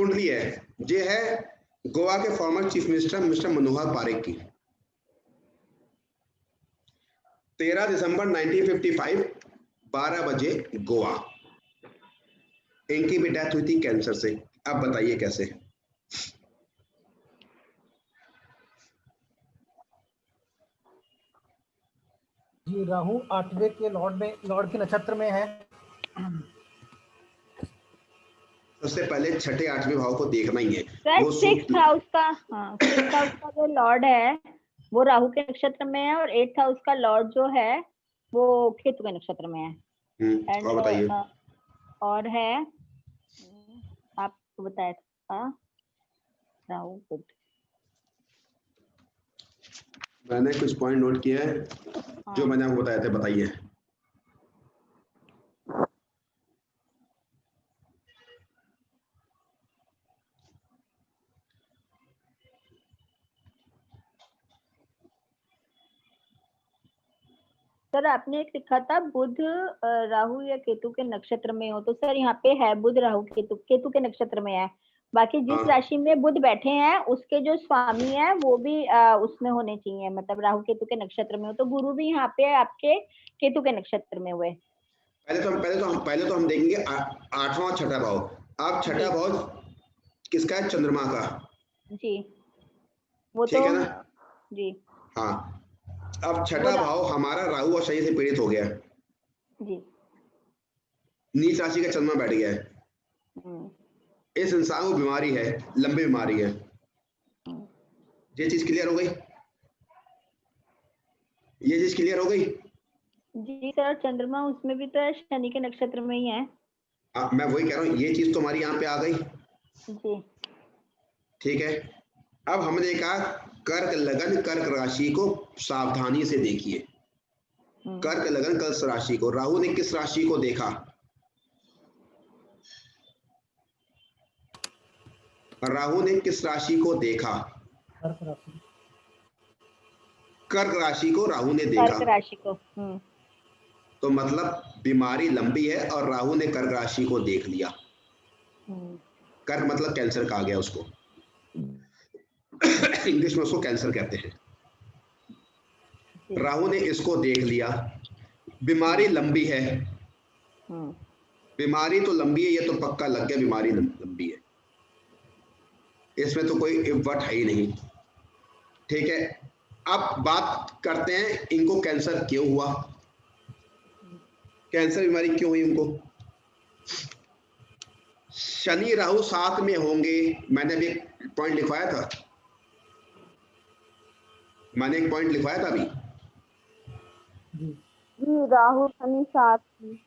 कुंडली है, ये है गोवा के फॉर्मर चीफ मिनिस्टर मिस्टर मनोहर पारिक की। 13 दिसंबर 1955 12 बजे गोवा। इनकी भी डेथ हुई थी कैंसर से। अब बताइए कैसे? जी राहु 8वें के लॉर्ड के नक्षत्र में है। सबसे पहले छठे 8वें भाव को देखना ही है। सर 6th हाउस का, हाँ 6th हाउस का जो लॉर्ड है वो राहु के नक्षत्र में है, और 8th हाउस का लॉर्ड जो है वो केतु के नक्षत्र में है। एंड और बताइए। और है, आपको बताया था राहु बुध। मैंने कुछ पॉइंट नोट किया है जो मैंने आपको बताए थे, बताइए। सर आपने एक लिखा था बुध राहु या केतु के नक्षत्र में हो, तो सर यहाँ पे है बुध राहु केतु के नक्षत्र में है। बाकी जिस राशि में बुध बैठे हैं उसके जो स्वामी है वो भी उसमें होने चाहिए, मतलब राहु केतु के नक्षत्र में हो। तो गुरु भी यहाँ पे आपके केतु के नक्षत्र में हुए। पहले तो हम देखेंगे 8वां 6ठा भाव। अब 6ठा भाव किसका है? चंद्रमा का। जी वो ठीक तो है ना? जी हाँ, अब 6ठा भाव हमारा राहु और शनि से पीड़ित हो गया जी। नीच राशि का चंद्रमा बैठ गया है। इस इंसान को बीमारी है, लंबी बीमारी है। ये चीज क्लियर हो गई? ये चीज क्लियर हो गई? जी सर, चंद्रमा उसमें भी तो है, शनि के नक्षत्र में ही है। मैं वही कह रहा हूँ, ये चीज तो हमारी यहाँ पे आ गई। जी ठीक है, अब हमने कहा कर्क लगन कर्क राशि को सावधानी से देखिए। कर्क लगन कर्क राशि को, राहु ने किस राशि को देखा? राहु ने किस राशि को देखा? कर्क राशि को राहु ने देखा। कर्क राशि को। तो मतलब बीमारी लंबी है और राहु ने कर्क राशि को देख लिया। कर्क मतलब कैंसर कहा गया उसको, इंग्लिश में उसको कैंसर कहते हैं। राहु ने इसको देख लिया, बीमारी लंबी है। बीमारी तो लंबी है, ये तो पक्का लग गया, बीमारी लंबी है, इसमें तो कोई इफ्वट है ही नहीं। ठीक है, अब बात करते हैं इनको कैंसर क्यों हुआ, कैंसर बीमारी क्यों हुई उनको। शनि राहु साथ में होंगे, मैंने भी एक पॉइंट लिखवाया था, मैंने एक पॉइंट लिखवाया था अभी। राहु शनि साथ में।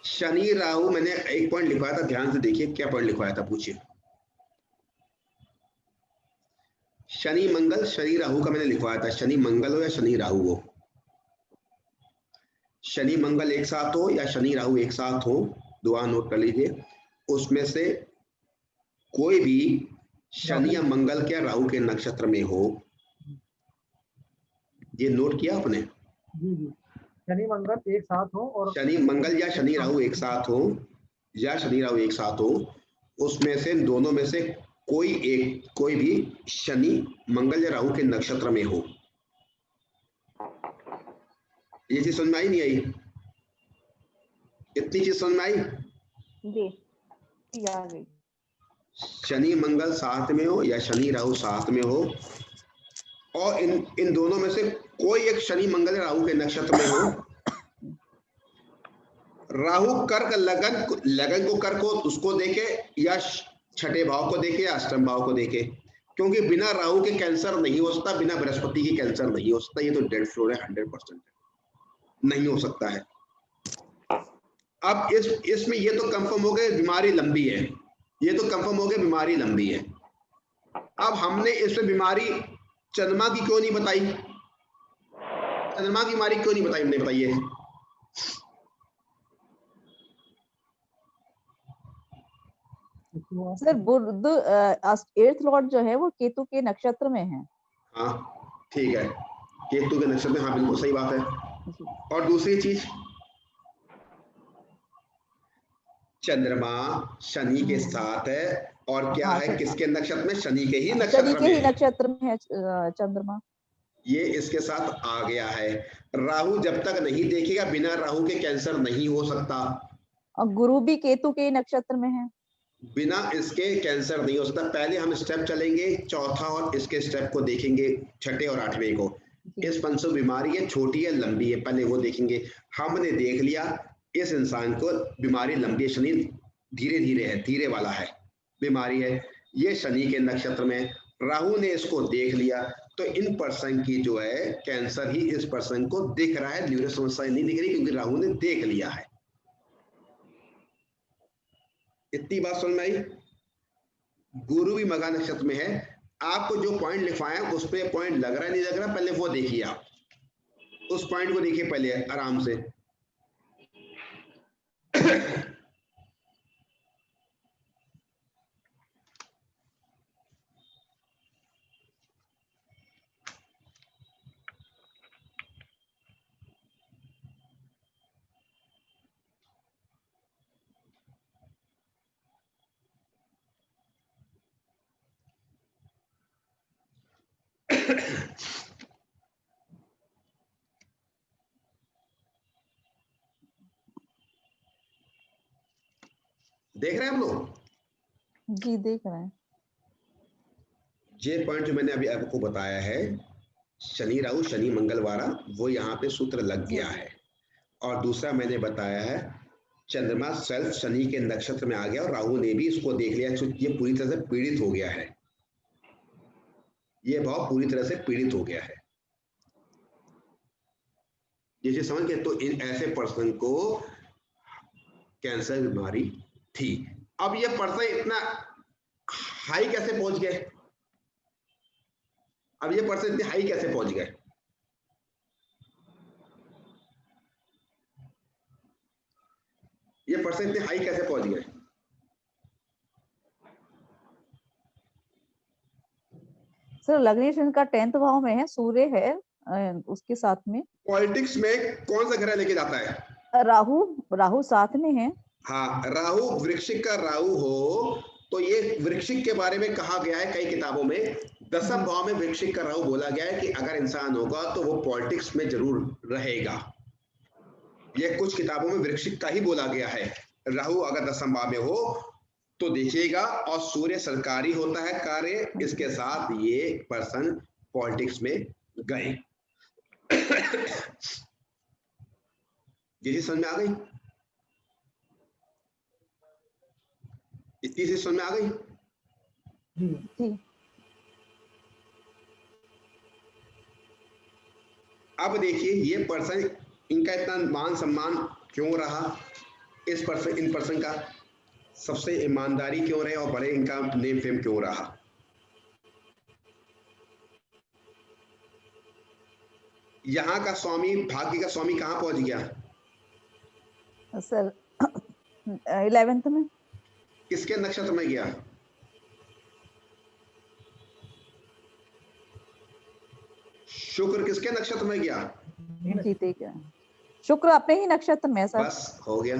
शनि राहु मैंने एक पॉइंट लिखवाया था, ध्यान से देखिए क्या पॉइंट लिखवाया था, पूछिए। शनि मंगल शनि राहु का मैंने लिखवाया था, शनि मंगल हो या शनि राहु हो, शनि मंगल एक साथ हो या शनि राहु एक साथ हो, दुआ नोट कर लीजिए। उसमें से कोई भी शनि या मंगल के राहु के नक्षत्र में हो, ये नोट किया आपने? जी शनि मंगल एक साथ हो, और शनि मंगल या शनि राहु एक साथ हो, या शनि राहु एक साथ हो, उसमें से दोनों में से कोई भी शनि मंगल या राहु के नक्षत्र में हो। ये चीज समझ में आई नहीं आई? इतनी चीज समझ में आई? जी आ गई। शनि मंगल साथ में हो या शनि राहु साथ में हो, और इन दोनों में से कोई एक शनि मंगल या राहु के नक्षत्र में हो। राहु कर्क लगन को कर्क हो उसको देखे, या छठे भाव को देखे, या अष्टम भाव को देखे, क्योंकि बिना राहु के कैंसर नहीं हो सकता, बिना बृहस्पति की कैंसर नहीं हो सकता, ये तो डेड फ्लोर है, 100% नहीं हो सकता है। अब इसमें ये तो कंफर्म हो गया बीमारी लंबी है, ये तो कंफर्म हो गया बीमारी लंबी है। अब हमने इसमें बीमारी चंद्रमा की क्यों नहीं बताई, चंद्रमा की बीमारी क्यों नहीं बताई हमने, बताइए। सर बुध 8th लॉर्ड जो है वो केतु के नक्षत्र में है। हाँ ठीक है, केतु के नक्षत्र में, हाँ बिल्कुल सही बात है। और दूसरी चीज, चंद्रमा शनि के साथ है और क्या हाँ, है, शनि। किसके नक्षत्र में? शनि के ही शनि नक्षत्र के ही में है। नक्षत्र में है चंद्रमा। ये इसके साथ आ गया है। राहु जब तक नहीं देखेगा, बिना राहु के कैंसर नहीं हो सकता। और गुरु भी केतु के ही नक्षत्र में है। बिना इसके कैंसर नहीं हो सकता। पहले हम स्टेप चलेंगे, चौथा और इसके स्टेप को देखेंगे, छठे और आठवें को। इस पंचो बीमारी है, छोटी है लंबी है, पहले वो देखेंगे। हमने देख लिया इस इंसान को बीमारी लंबी है, शनि धीरे धीरे है, धीरे वाला है बीमारी है, ये शनि के नक्षत्र में। राहु ने इसको देख लिया, तो इन पर्सन की जो है कैंसर ही इस पर्सन को दिख रहा है, न्यूरो समस्या नहीं दिख रही, क्योंकि राहु ने देख लिया है। इतनी बात समझ में आई? गुरु भी मघा नक्षत्र में है। आपको जो पॉइंट लिखवाया उस पे पॉइंट लग रहा है नहीं लग रहा, पहले वो देखिए। आप उस पॉइंट को देखिए पहले आराम से। देख रहे हैं हम लोग? जी देख रहे हैं। ये पॉइंट जो मैंने अभी आपको बताया है, शनि राहु शनि मंगलवारा, वो यहाँ पे सूत्र लग गया है। और दूसरा मैंने बताया है, चंद्रमा सेल्फ शनि के नक्षत्र में आ गया और राहु ने भी इसको देख लिया, ये पूरी तरह से पीड़ित हो गया है, ये भाव पूरी तरह से पीड़ित हो गया है। जैसे समझ गए? तो इन ऐसे पर्सन को कैंसर बीमारी थी। अब ये पर्सन इतना हाई कैसे पहुंच गए? अब ये पर्सन इतने हाई कैसे पहुंच गए? ये पर्सन इतने हाई कैसे पहुंच गए? सर लग्नेश इनका 10th भाव में है, सूर्य है उसके साथ में। पॉलिटिक्स में कौन सा ग्रह लेके जाता है? राहु साथ में है। हाँ, राहु वृश्चिक का राहु हो तो ये वृश्चिक के बारे में कहा गया है कई किताबों में। 10वें भाव में वृश्चिक का राहु बोला गया है कि अगर इंसान होगा तो वो पॉलिटिक्स में जरूर रहेगा। ये कुछ किताबों में वृश्चिक का ही बोला गया है। राहु अगर 10वें भाव में हो तो देखिएगा, और सूर्य सरकारी होता है कार्य, इसके साथ ये पर्सन पॉलिटिक्स में गए। ये चीज समझ में आ गई? इतनी सी समझ में आ गई? जी। अब देखिए ये पर्सन, इनका इतना मान सम्मान क्यों रहा? इस पर्सन, इन पर्सन का सबसे ईमानदारी क्यों रहे और बड़े इनका नेम फेम क्यों रहा? यहाँ का स्वामी, भाग्य का स्वामी कहाँ पहुंच गया? सर 11th में। किसके नक्षत्र में गया? शुक्र किसके नक्षत्र में गया? जी ठीक है, शुक्र अपने ही नक्षत्र में सर। बस हो गया।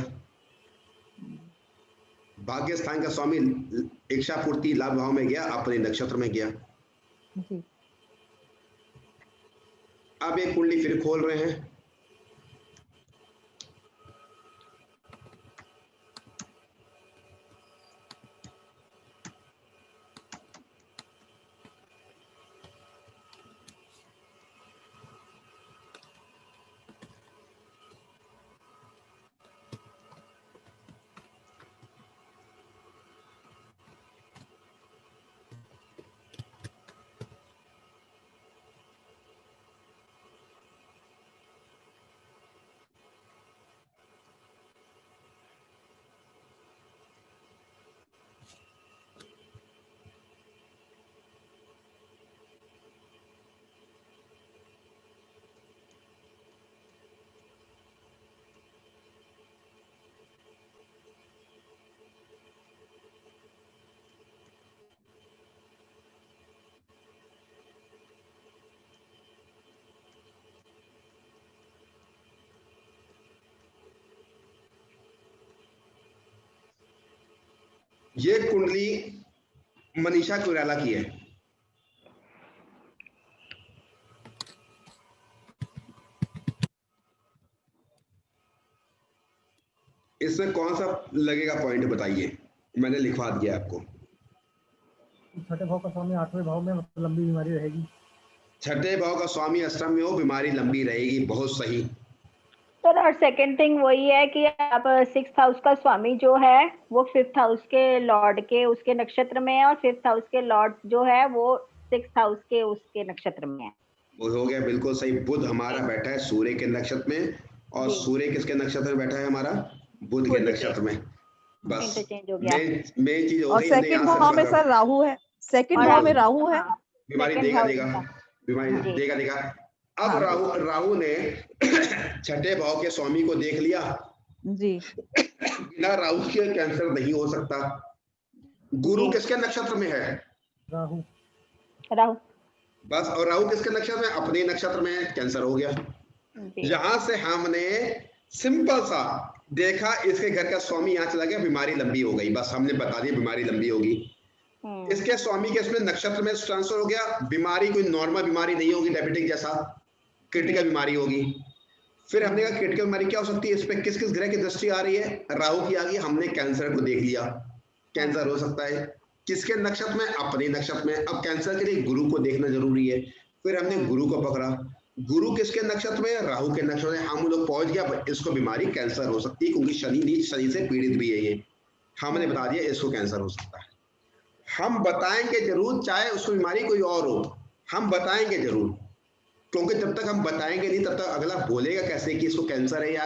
भाग्य स्थान का स्वामी इच्छा पूर्ति लाभ भाव में गया, अपने नक्षत्र में गया। जी। अब एक कुंडली फिर खोल रहे हैं। ये कुंडली मनीषा कुराला की है। इसमें कौन सा लगेगा पॉइंट बताइए, मैंने लिखवा दिया आपको। छठे भाव का स्वामी 8वें भाव में, मतलब लंबी बीमारी रहेगी। छठे भाव का स्वामी अष्टम में हो, बीमारी लंबी रहेगी, बहुत सही। सर और सेकंड थिंग वही है कि आप 6th हाउस का स्वामी जो है वो 5th हाउस के लॉर्ड के उसके नक्षत्र में है, और 5th हाउस के लॉर्ड जो है वो 6th हाउस के उसके नक्षत्र में है। वो हो गया बिल्कुल सही। बुध हमारा बैठा है सूर्य के नक्षत्र में, और जी। सूर्य किसके नक्षत्र में बैठा है हमारा? बुध के बुध के। नक्षत्र में। बस इंटरचेंज हो गया। मेन चीज हो और गई, हमने सेकंड यहाँ से भाव में पकड़ा। सर राहु है, सेकंड और भाव में राहु है। हाँ, बीमारी second देगा house देगा, का। बीमारी जी। देगा देगा। अब हाँ। राहु ने छठे भाव के स्वामी को देख लिया। जी। बिना राहु के कैंसर नहीं हो सकता। गुरु जी। किसके नक्षत्र में है? राहु। राहु। बस, और राहु किसके नक्षत्र में? अपने नक्षत्र में है, कैंसर हो गया। जी। यहां से हमने सिंपल सा देखा, इसके घर का स्वामी यहाँ चला गया, बीमारी लंबी हो गई। बस हमने बता दिया बीमारी लंबी होगी। इसके स्वामी के इसमें नक्षत्र में ट्रांसफर हो गया, बीमारी कोई नॉर्मल बीमारी नहीं होगी, डायबिटिक जैसा, क्रिटिकल बीमारी होगी। फिर हमने कहा क्रिटिकल बीमारी क्या हो सकती है, इस पे किस किस ग्रह की दृष्टि आ रही है? राहु की आ गई, हमने कैंसर को देख लिया, कैंसर हो सकता है। किसके नक्षत्र में? अपने नक्षत्र में। अब कैंसर के लिए गुरु को देखना जरूरी है, फिर हमने गुरु को पकड़ा। गुरु किसके नक्षत्र में? राहु के नक्षत्र में। हम लोग पहुंच गया, इसको बीमारी कैंसर हो सकती है, क्योंकि शनि नीच शनि से पीड़ित भी है ये। हमने बता दिया इसको कैंसर हो सकता है। हम बताएंगे जरूर, चाहे उसको बीमारी कोई और हो, हम बताएंगे जरूर, क्योंकि जब तक हम बताएंगे नहीं तब तक अगला बोलेगा कैसे कि इसको कैंसर है या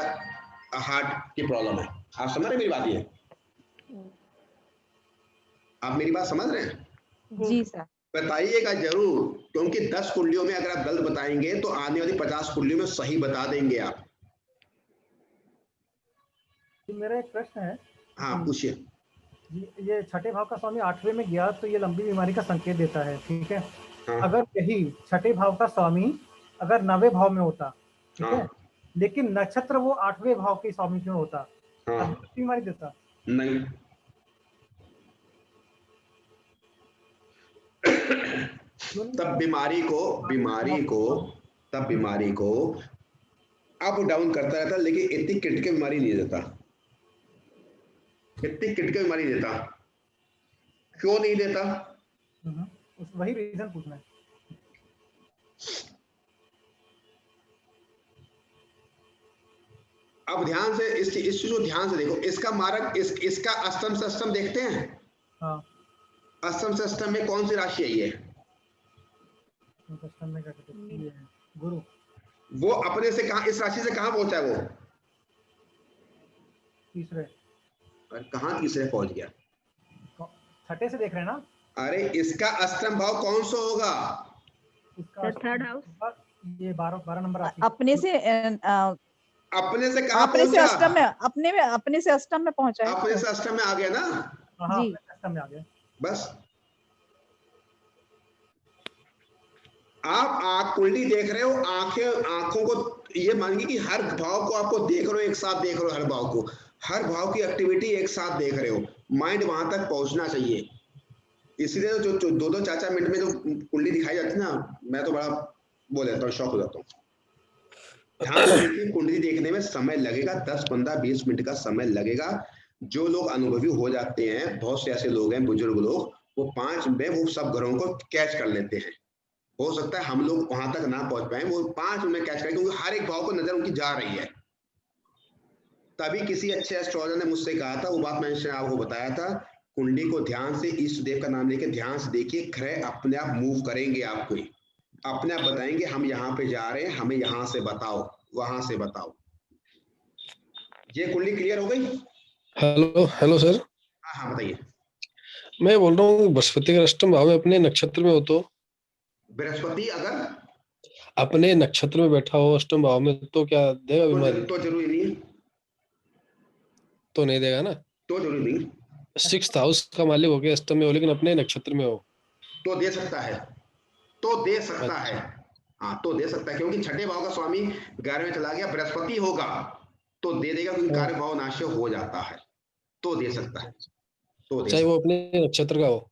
हार्ट की प्रॉब्लम है। आप समझ रहे मेरी बात? ये आप मेरी बात समझ रहे हैं? जी सर। बताइएगा जरूर, क्योंकि 10 कुंडलियों में अगर आप गलत बताएंगे तो आने वाली 50 कुंडलियों में सही बता देंगे आप। मेरा एक प्रश्न है। हाँ पूछिए। ये छठे भाव का स्वामी 8वें में गया तो ये लंबी बीमारी का संकेत देता है, ठीक है। हाँ। अगर यही छठे भाव का स्वामी अगर 9वें भाव में होता, ठीक है, लेकिन नक्षत्र वो 8वें भाव के स्वामी में होता, हाँ। तब बीमारी देता? नहीं। तब बीमारी को अप डाउन करता रहता, लेकिन इतनी क्रिटिकल बीमारी नहीं देता, इतनी क्रिटिकल बीमारी देता। क्यों नहीं देता? वही रीजन पूछना है। अब ध्यान से इस चीज को ध्यान से देखो, इसका मारक इसका अष्टम से अष्टम देखते हैं। हाँ। अष्टम से अष्टम में कौन सी राशि आई है? अष्टम में क्या कहते हैं? गुरु। वो अपने से कहां, इस राशि से कहां पहुंचा है? वो तीसरे। कहां तीसरे पहुंच गया? छठे से देख रहे हैं ना? अरे इसका अष्टम भाव कौन सा होगा? इसका थर्ड हाउस। ये 12 नंबर राशि। अपने से कहां अपने से पहुंचा? अष्टम में, अपने से अष्टम में पहुंचा है। अपने से अष्टम में आ गया ना? हाँ, जी। अष्टम में आ गया। बस आप कुंडली देख रहे हो, आंखों को ये मानिए कि हर भाव को आपको देख रहे हो, एक साथ देख रहे हो, हर भाव की एक्टिविटी एक साथ देख रहे हो। माइंड वहां तक पहुंचना चाहिए। इसलिए जो 2-2 4-4 मिनट में जो कुंडली दिखाई जाती है ना, मैं तो बड़ा बोल देता हूँ, शौक हो जाता हूँ। ध्यान से देखिए, कुंडली देखने में समय लगेगा, 10, 15, 20 मिनट का समय लगेगा। जो लोग अनुभवी हो जाते हैं, बहुत से ऐसे लोग हैं, बुजुर्ग लोग, वो 5 में वो सब ग्रहों को कैच कर लेते हैं। हो सकता है हम लोग वहां तक ना पहुंच पाए, वो 5 में कैच करें, क्योंकि हर एक भाव को नजर उनकी जा रही है। तभी किसी अच्छे एस्ट्रोलॉजर ने मुझसे कहा था, वो बात मैंने आपको बताया था, कुंडली को ध्यान से, इष्ट देव का नाम लेके ध्यान से देखिए, ग्रह अपने आप मूव करेंगे, आपको अपने आप बताएंगे हम यहाँ पे जा रहे हैं, हमें यहाँ से बताओ, वहां से बताओ। ये कुंडली क्लियर हो गई? Hello sir. हाँ बताइए। मैं बोल रहा हूँ बृहस्पति अगर अष्टम भाव में अपने नक्षत्र में हो तो? बृहस्पति अगर अपने नक्षत्र में बैठा हो अष्टम भाव में तो क्या देगा बीमारी? तो जरूरी नहीं, तो नहीं देगा ना? तो जरूरी नहीं। 6th हाउस का मालिक हो गया अष्टम में हो, लेकिन अपने नक्षत्र में हो तो दे सकता है, तो दे सकता है। हाँ तो दे सकता है, क्योंकि छठे भाव का स्वामी 11वें में चला गया, बृहस्पति होगा तो दे देगा, क्योंकि कार्य भाव नाश्य हो जाता है, तो दे सकता है, तो दे चाहे सकता वो अपने नक्षत्र का हो।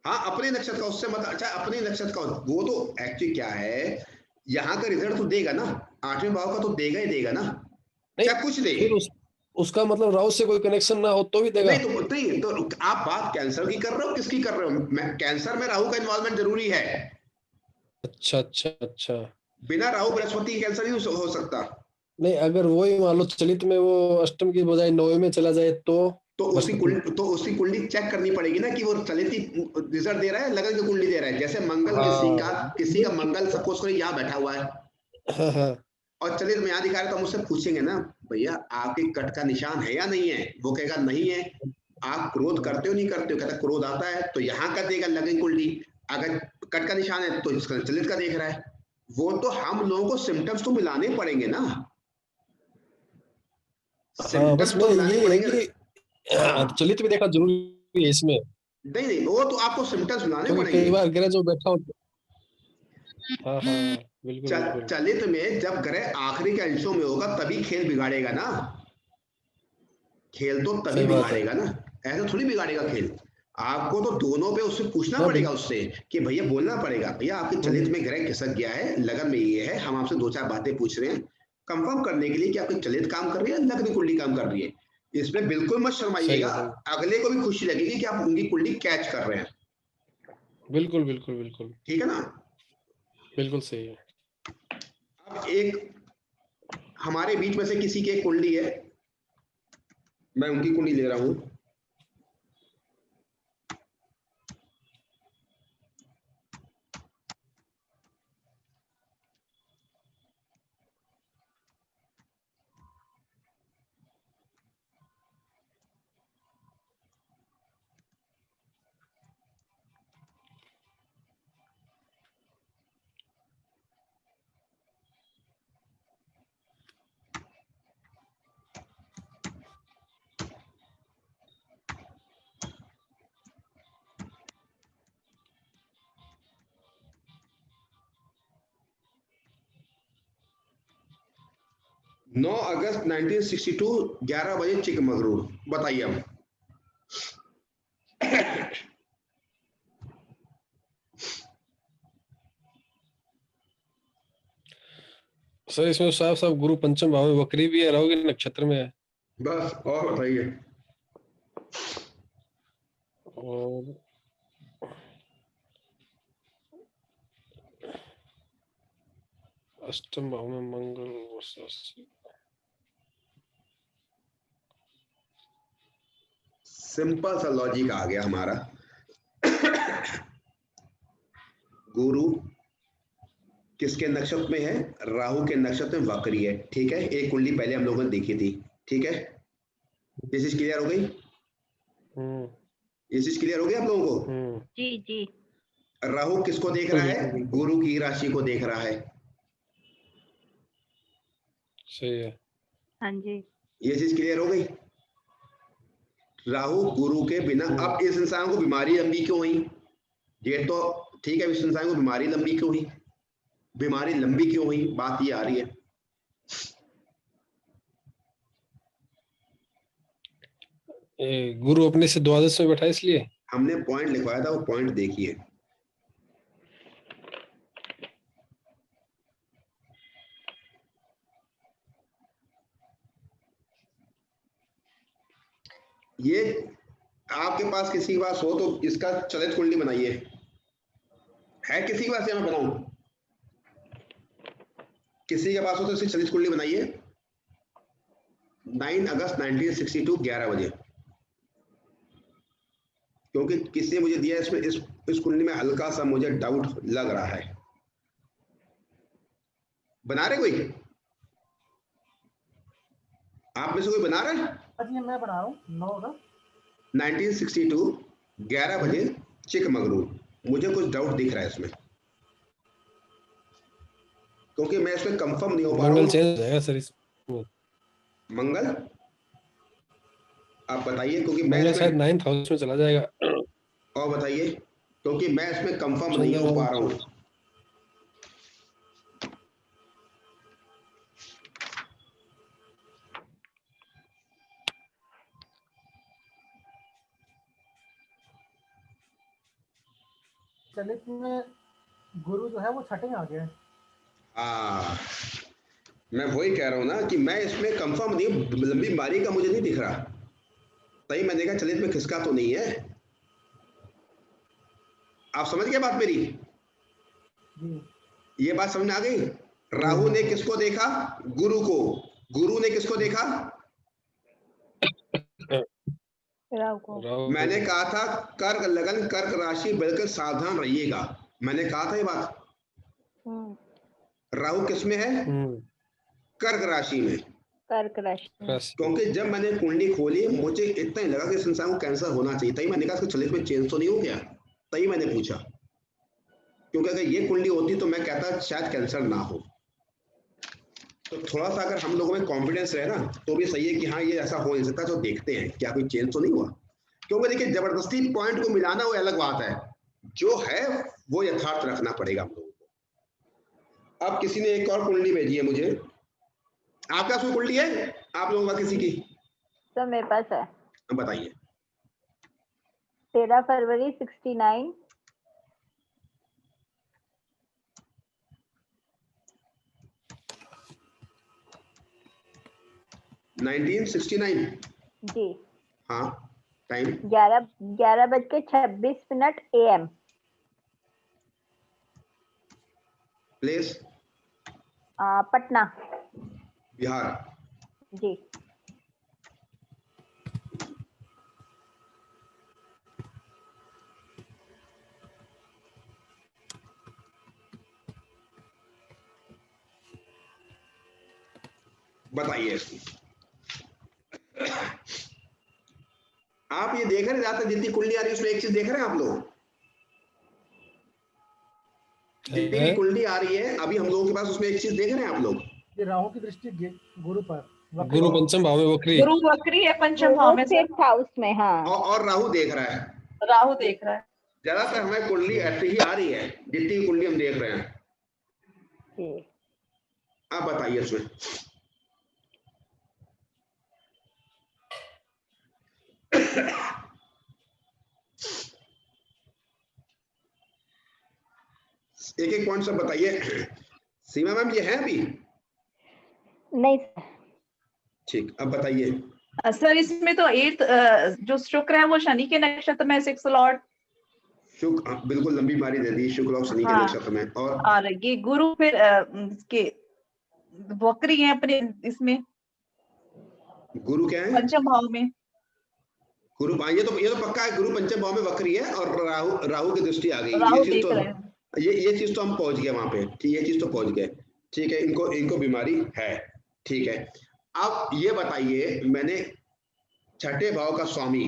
हाँ अपने नक्षत्र का, उससे मतलब अच्छा अपने नक्षत्र का, वो तो एक्चुअली क्या है, यहाँ का रिजल्ट तो देगा ना, 8वें भाव का तो देगा ही देगा ना, नहीं चाहे कुछ दे। फिर उसका मतलब राहु से कोई कनेक्शन ना हो तो भी देगा। नहीं तो आप बात कैंसर की कर रहे हो, किसकी कर रहे हो? मैं कैंसर में राहु का इन्वॉल्वमेंट जरूरी है। अच्छा अच्छा अच्छा। बिना राहु बृहस्पति कैंसर नहीं हो सकता। नहीं अगर वही मान लो चलित में वो अष्टम की बजाय 9वें में चला जाए तो उसकी कुंडली चेक करनी पड़ेगी ना कि वो चलित की रिजल्ट दे रहा है, लगन की कुंडली दे रहा है। जैसे मंगल किसी का मंगल सपोज करो यहाँ बैठा हुआ है हाँ हाँ और चलित में यहाँ दिखा रहा है, तो मुझसे पूछेंगे ना भैया आपके कट का निशान है या नहीं है, वो कहेगा नहीं है। आप क्रोध करते हो नहीं करते हो, कहता क्रोध आता है, तो यहाँ का देगा लगन कुंडली। अगर कट का निशान है तो इसका चलित का देख रहा है। वो तो हम लोगों को सिम्टम्स तो मिलाने पड़ेंगे ना, हाँ। बस सिम्टम्स तो मैं मिलाने ये है पड़ेंगे। कि हाँ चलित भी देखा जरूरी है इसमें, नहीं वो तो आपको सिम्टम्स मिलाने क्योंकि पड़ेंगे। कई बार ग्रह जो बैठा हो। हाँ हाँ बिल्कुल बिल्कुल। चलित में जब ग्रह आखिरी के अंशों में होगा तभी खेल बिगाड़ेगा ना, खेल तो तभी सही बात है। बिगाड़ेगा ना, ऐसा थोड़ी बिगाड़ेगा खेल। आपको तो दोनों पे उससे पूछना हाँ पड़ेगा, उससे कि भैया बोलना पड़ेगा, भैया आपके चलित हम्म, में ग्रह खिसक गया है, लगन में ये है, हम आपसे 2-4 बातें पूछ रहे हैं कंफर्म करने के लिए कि आपकी चलित काम कर रही है, लगन कुंडली काम कर रही है। इसमें बिल्कुल मत सही शर्माइएगा, है सही। अगले को भी खुशी लगेगी कि आप उनकी कुंडली कैच कर रहे हैं। बिल्कुल बिल्कुल बिल्कुल ठीक है ना। बिल्कुल सही है। अब एक हमारे बीच में से किसी की एक कुंडली है, मैं उनकी कुंडली ले रहा हूं। नौ अगस्त 1962 11 बजे चिकमगलूर। बताइए अब। सर इसमें साफ साफ गुरु पंचम भाव में वक्री भी है, राहु के नक्षत्र में है। बस और बताइए। और अष्टम भाव में मंगल सिंपल सा लॉजिक आ गया हमारा। गुरु किसके नक्षत्र में है? राहु के नक्षत्र में वक्री है। ठीक है, एक कुंडली पहले हम लोगों ने देखी थी। ठीक है, ये चीज क्लियर हो गई? हम्म ये चीज क्लियर हो गई आप लोगों को? जी जी। राहु किसको देख बिल्कुल रहा बिल्कुल है? बिल्कुल गुरु की राशि को देख रहा है। सही है। हाँ जी। ये चीज क्लियर हो गई? राहु गुरु के बिना, अब इस इंसान को बीमारी लंबी क्यों हुई? ये तो ठीक है, इस इंसान को बीमारी लंबी क्यों हुई? बीमारी लंबी क्यों हुई, बात ये आ रही है। गुरु अपने से द्वादश में बैठा है इसलिए। हमने पॉइंट लिखवाया था, वो पॉइंट देखिए। ये आपके पास किसी के पास हो तो इसका चलित कुंडली बनाइए। है किसी के पास या मैं बनाऊं? किसी के पास हो तो इसकी चलित कुंडली बनाइए। 9 अगस्त 1962 11 बजे, क्योंकि किसी ने मुझे दिया इसमें, इस कुंडली में हल्का सा मुझे डाउट लग रहा है। बना रहे कोई? आप में से कोई बना रहा है? ये मैं बना रहा हूँ 9 का 1962 11 बजे चिकमगलूर। मुझे कुछ डाउट दिख रहा है इसमें, क्योंकि मैं इसमें कंफर्म नहीं हो पा रहा मंगल हूँ। चेंज हो जाएगा सर इसमें। मंगल आप बताइए, क्योंकि मैं मंगल शायद इसमें, 9th हाउस में चला जाएगा। और बताइए, क्योंकि मैं इसमें कंफर्म नहीं हो पा रहा हूँ। चलित में गुरु जो है वो छठे में आ गया है। हाँ, मैं वही कह रहा हूँ ना कि मैं इसमें कंफर्म नहीं, लंबी बारी का मुझे नहीं दिख रहा। तभी मैंने कहा चलित में खिसका तो नहीं है। आप समझ गए बात मेरी? ये बात समझ में आ गई? राहु ने किसको देखा? गुरु को। गुरु ने किसको देखा? राहु को। मैंने कहा था कर्क लगन कर्क राशि, बिल्कुल सावधान रहिएगा। मैंने कहा था ये बात। राहु किस में है? कर्क राशि में। कर्क राशि। क्योंकि जब मैंने कुंडली खोली मुझे इतना ही लगा कि इस इंसान को कैंसर होना चाहिए। तभी मैंने कहा इसको चलित में चेंज तो नहीं हो गया? तभी मैंने पूछा, क्योंकि अगर ये कुंडली होती तो मैं कहता शायद कैंसर ना हो। तो थोड़ा सा अगर हम लोगों में कॉन्फिडेंस रहे ना तो भी सही है कि हाँ ये ऐसा हो नहीं सकता। तो देखते हैं क्या कोई चेंज तो नहीं हुआ। क्योंकि देखिए जबरदस्ती पॉइंट को मिलाना वो अलग बात है, जो है वो यथार्थ रखना पड़ेगा हम लोगों को। अब किसी ने एक और कुंडली भेजी है मुझे। आपका कोई कुंडली है आप लोगों का किसी की? सर मेरे पास है। बताइए। 13 फरवरी 69। 1969 जी। हाँ, time 11:26 AM। Place Patna Bihar. जी। बताइए। आप ये देख रहे हैं जितनी कुंडली आ रही है उसमें एक चीज देख रहे हैं आप लोग? जितनी कुंडली आ रही है अभी हम लोगों के पास उसमें एक चीज देख रहे हैं आप लोग? ये राहु की दृष्टि गुरु पर। गुरु पंचम भाव में वक्री। गुरु वक्री है पंचम भाव में सर। 5th हाउस में। हाँ। और राहु देख रहा है। राहु देख रहा है। ज्यादातर हमें कुंडली ऐसी ही आ रही है जितनी कुंडली हम देख रहे हैं। आप बताइए इसमें। एक एक पॉइंट सब बताइए। सीमा मैम ये है अभी? नहीं। ठीक, अब बताइए। सर इसमें तो 8 जो शुक्र है वो शनि के नक्षत्र में 6 लॉर्ड। शुक्र बिल्कुल लंबी बारी दे दी। शुक्र और शनि के नक्षत्र में। और ये गुरु फिर के वक्री है अपने इसमें। गुरु क्या है? पंचम भाव में। गुरु ये तो पक्का है, गुरु पंचम भाव में वक्री है और राहु की दृष्टि आ गई। ये चीज तो हम पहुंच गए वहां पे। ये चीज तो पहुंच गए। ठीक है, इनको बीमारी है। ठीक है, अब ये बताइए, मैंने छठे भाव का स्वामी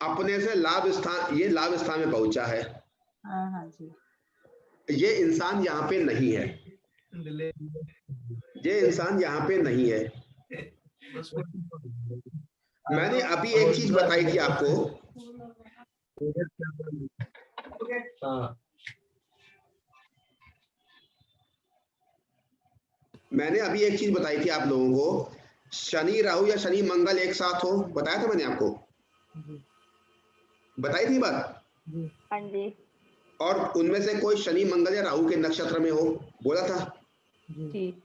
अपने से लाभ स्थान में पहुंचा है। हाँ जी। ये इंसान यहाँ पे नहीं है। ये इंसान यहाँ पे नहीं है। मैंने अभी एक चीज बताई थी आपको। मैंने अभी एक चीज बताई थी आप लोगों को, शनि राहु या शनि मंगल एक साथ हो। बताया था मैंने आपको? बताई थी बात? हाँ जी। और उनमें से कोई शनि मंगल या राहु के नक्षत्र में हो, बोला था जी।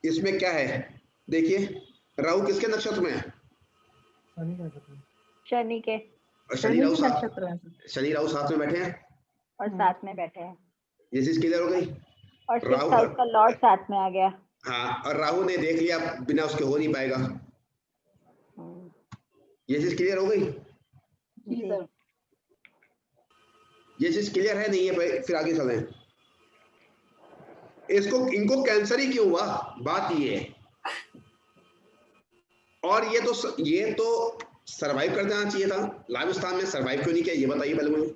इसमें क्या है देखिए, राहु किसके नक्षत्र में है? शनि के। शनि राहु साथ में बैठे हैं और साथ में बैठे हैं। ये चीज क्लियर हो गई? और 6th हाउस का लॉर्ड साथ में आ गया। हाँ, और राहु ने देख लिया बिना उसके हो नहीं पाएगा। ये चीज क्लियर हो गई? जी सर। ये चीज क्लियर है नहीं है? फिर आगे चलें। इनको कैंसर ही क्यों हुआ, बात ये है। और ये तो सरवाइव कर देना चाहिए था। लाभ स्थान में सरवाइव क्यों नहीं किया, ये बताइए पहले मुझे।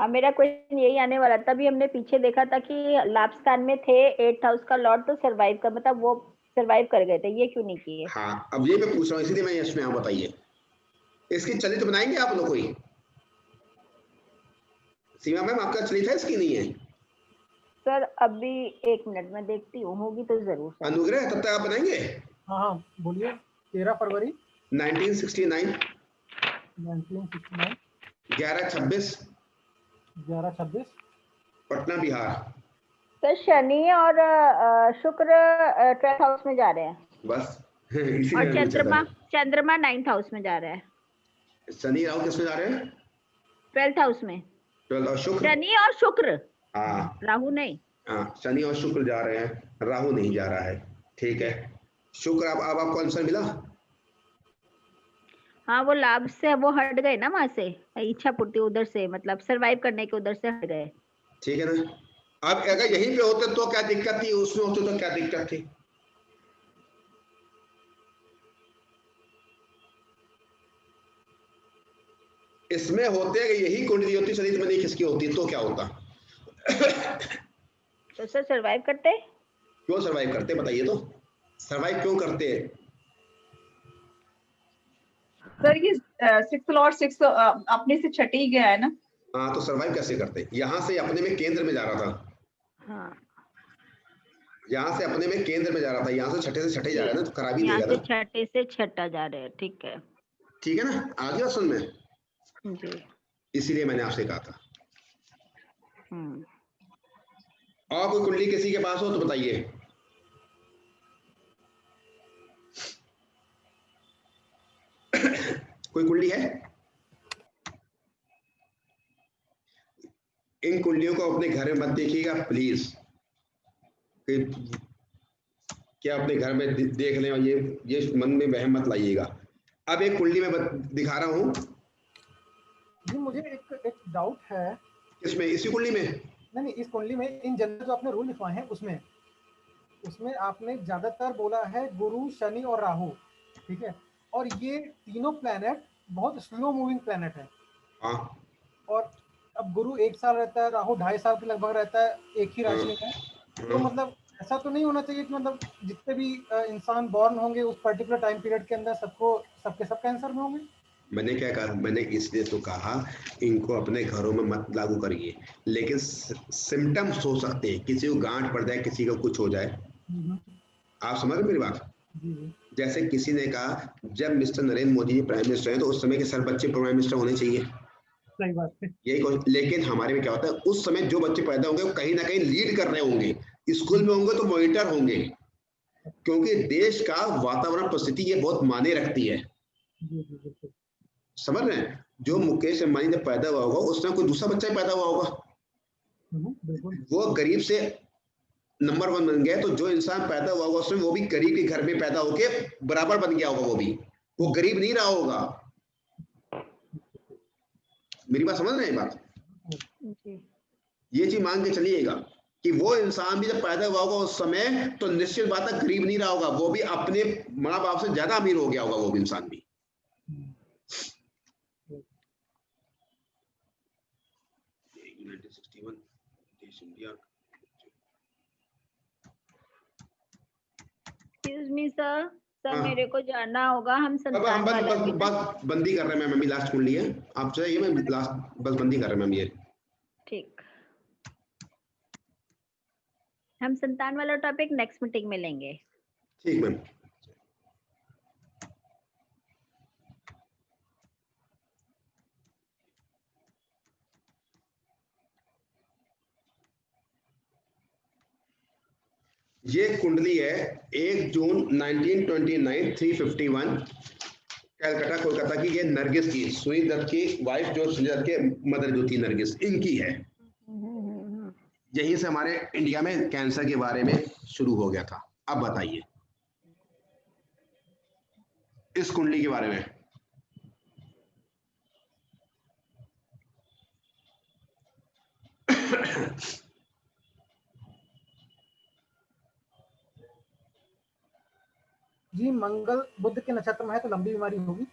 मेरा क्वेश्चन यही आने वाला था। तभी हमने पीछे देखा था कि लाभ स्थान में थे 8th हाउस का लॉर्ड, तो सरवाइव का मतलब वो सरवाइव कर गए थे, ये क्यों नहीं किए? हाँ, अब ये मैं पूछ रहा हूँ, इसीलिए मैं इसमें आप बताइए। इसकी चलित बनाएंगे आप लोग कोई? सीमा मैम आपका चलित है इसकी? नहीं है सर अभी 1 मिनट में देखती हूँ, होगी तो जरूर। अनुग्रह तब तक आप बनाएंगे? हाँ बोलिए। 13 फरवरी 1969 1969 11:26 11-26 पटना बिहार। तो शनि और शुक्र 12th हाउस में जा रहे हैं बस इसीलिए और मैंने पूछा था। चंद्रमा 9th हाउस में जा रहा है, शनि राहु किस में जा रहे हैं? 12th हाउस में। 12 और शुक्र। शनि और शुक्र, हाँ राहु नहीं। हाँ, शनि और शुक्र जा रहे हैं, राहु नहीं जा रहा है। ठीक है, शुक्र। अब आपको आंसर मिला? हाँ, वो लाभ से वो हट गए ना वहां से, इच्छा पूर्ति उधर से, मतलब सरवाइव करने के उधर से हट गए। ठीक है ना। अब अगर यहीं पे होते तो क्या दिक्कत थी, उसमें होते तो क्या दिक्कत थी? इसमें होते यही कुंडली होती, शरीर में नहीं खिसकी होती तो क्या होता? तो सर सरवाइव करते। क्यों सरवाइव करते बताइए तो, सरवाइव क्यों करते हैं? सर ये 6 लॉर्ड 6 अपने से छठे ही गया है ना। हाँ, तो सरवाइव कैसे करते? यहाँ से अपने में केंद्र में जा रहा था। हाँ, यहाँ से अपने में केंद्र में जा रहा था, यहाँ से छठे जा रहा है ना, तो खराब ही यहाँ देगा से ना। छठे से छठा जा रहे हैं। ठीक है, ठीक है ना, आ गया सुन में। जी। इसीलिए मैंने आपसे कहा था। हम्म, और कोई कुंडली किसी के पास हो तो बताइए। कोई कुंडली है? इन कुंडलियों को अपने घर में मत देखिएगा प्लीज, क्या अपने घर में देख लें और ये मन में वहम मत लाइएगा। अब एक कुंडली में दिखा रहा हूँ जी। मुझे एक डाउट है। इसमें, इसी कुंडली में? नहीं, इस कुंडली में इन जनरल जो आपने रूल लिखवाए हैं उसमें आपने ज्यादातर बोला है गुरु, शनि और राहु, ठीक है। और ये तीनों प्लैनेट बहुत स्लो मूविंग प्लैनेट है। हाँ। और अब गुरु 1 साल रहता है, राहु 2.5 साल के लगभग रहता है एक ही राशि में। तो मतलब ऐसा तो नहीं होना चाहिए कि मतलब जितने भी इंसान बॉर्न होंगे उस पर्टिकुलर टाइम पीरियड के अंदर सबके सब कैंसर में होंगे। मैंने क्या कहा? मैंने इसलिए तो कहा इनको अपने घरों में मत लागू करिए, लेकिन सिम्टम्स हो सकते हैं, किसी को गांठ पड़ जाए, किसी को कुछ हो जाए। आप समझ रहे मेरी बात? जैसे किसी ने कहा जब mister Narendra Modi ji prime minister हैं तो उस समय के सब बच्चे प्राइम मिनिस्टर होने चाहिए। सही बात है, यही। लेकिन हमारे में क्या होता है, उस समय जो बच्चे पैदा होंगे वो कहीं ना कहीं लीड कर रहे होंगे, स्कूल में होंगे तो मॉनिटर होंगे, क्योंकि देश का वातावरण परिस्थिति ये बहुत मायने रखती है। समझ रहे हैं? जो मुकेश अंबानी जब पैदा हुआ होगा उसमें कोई दूसरा बच्चा पैदा हुआ होगा, वो गरीब से नंबर 1 बन गया, तो जो इंसान पैदा हुआ होगा उसमें वो भी गरीब के घर में पैदा होके बराबर बन गया होगा, वो गरीब नहीं रहा होगा। मेरी बात समझ रहे हैं? बात ये चीज मान के चलिएगा कि वो इंसान भी जब पैदा हुआ होगा उस समय तो निश्चित बात है गरीब नहीं रहा होगा, वो भी अपने माँ बाप से ज्यादा अमीर हो गया होगा, वो भी इंसान भी। एक्सक्यूज मी सर, मेरे को जाना होगा। हम संतान वाला भी बस बंदी कर रहे हैं मैम, अभी लास्ट कुंडली है आप चाहिए, मैं लास्ट बस बंदी कर रहे हैं मैम ये। ठीक, हम संतान वाला टॉपिक नेक्स्ट मीटिंग में लेंगे। ठीक मैम। ये कुंडली है 1 जून 1929 351 कलकत्ता कोलकाता की। ये नरगिस की, सुई दत्त की वाइफ, जो सुई दत्त के मदर जो थी नरगिस, इनकी है। यहीं से हमारे इंडिया में कैंसर के बारे में शुरू हो गया था। अब बताइए इस कुंडली के बारे में। जी, मंगल बुध के नक्षत्र में है तो लंबी बीमारी होगी।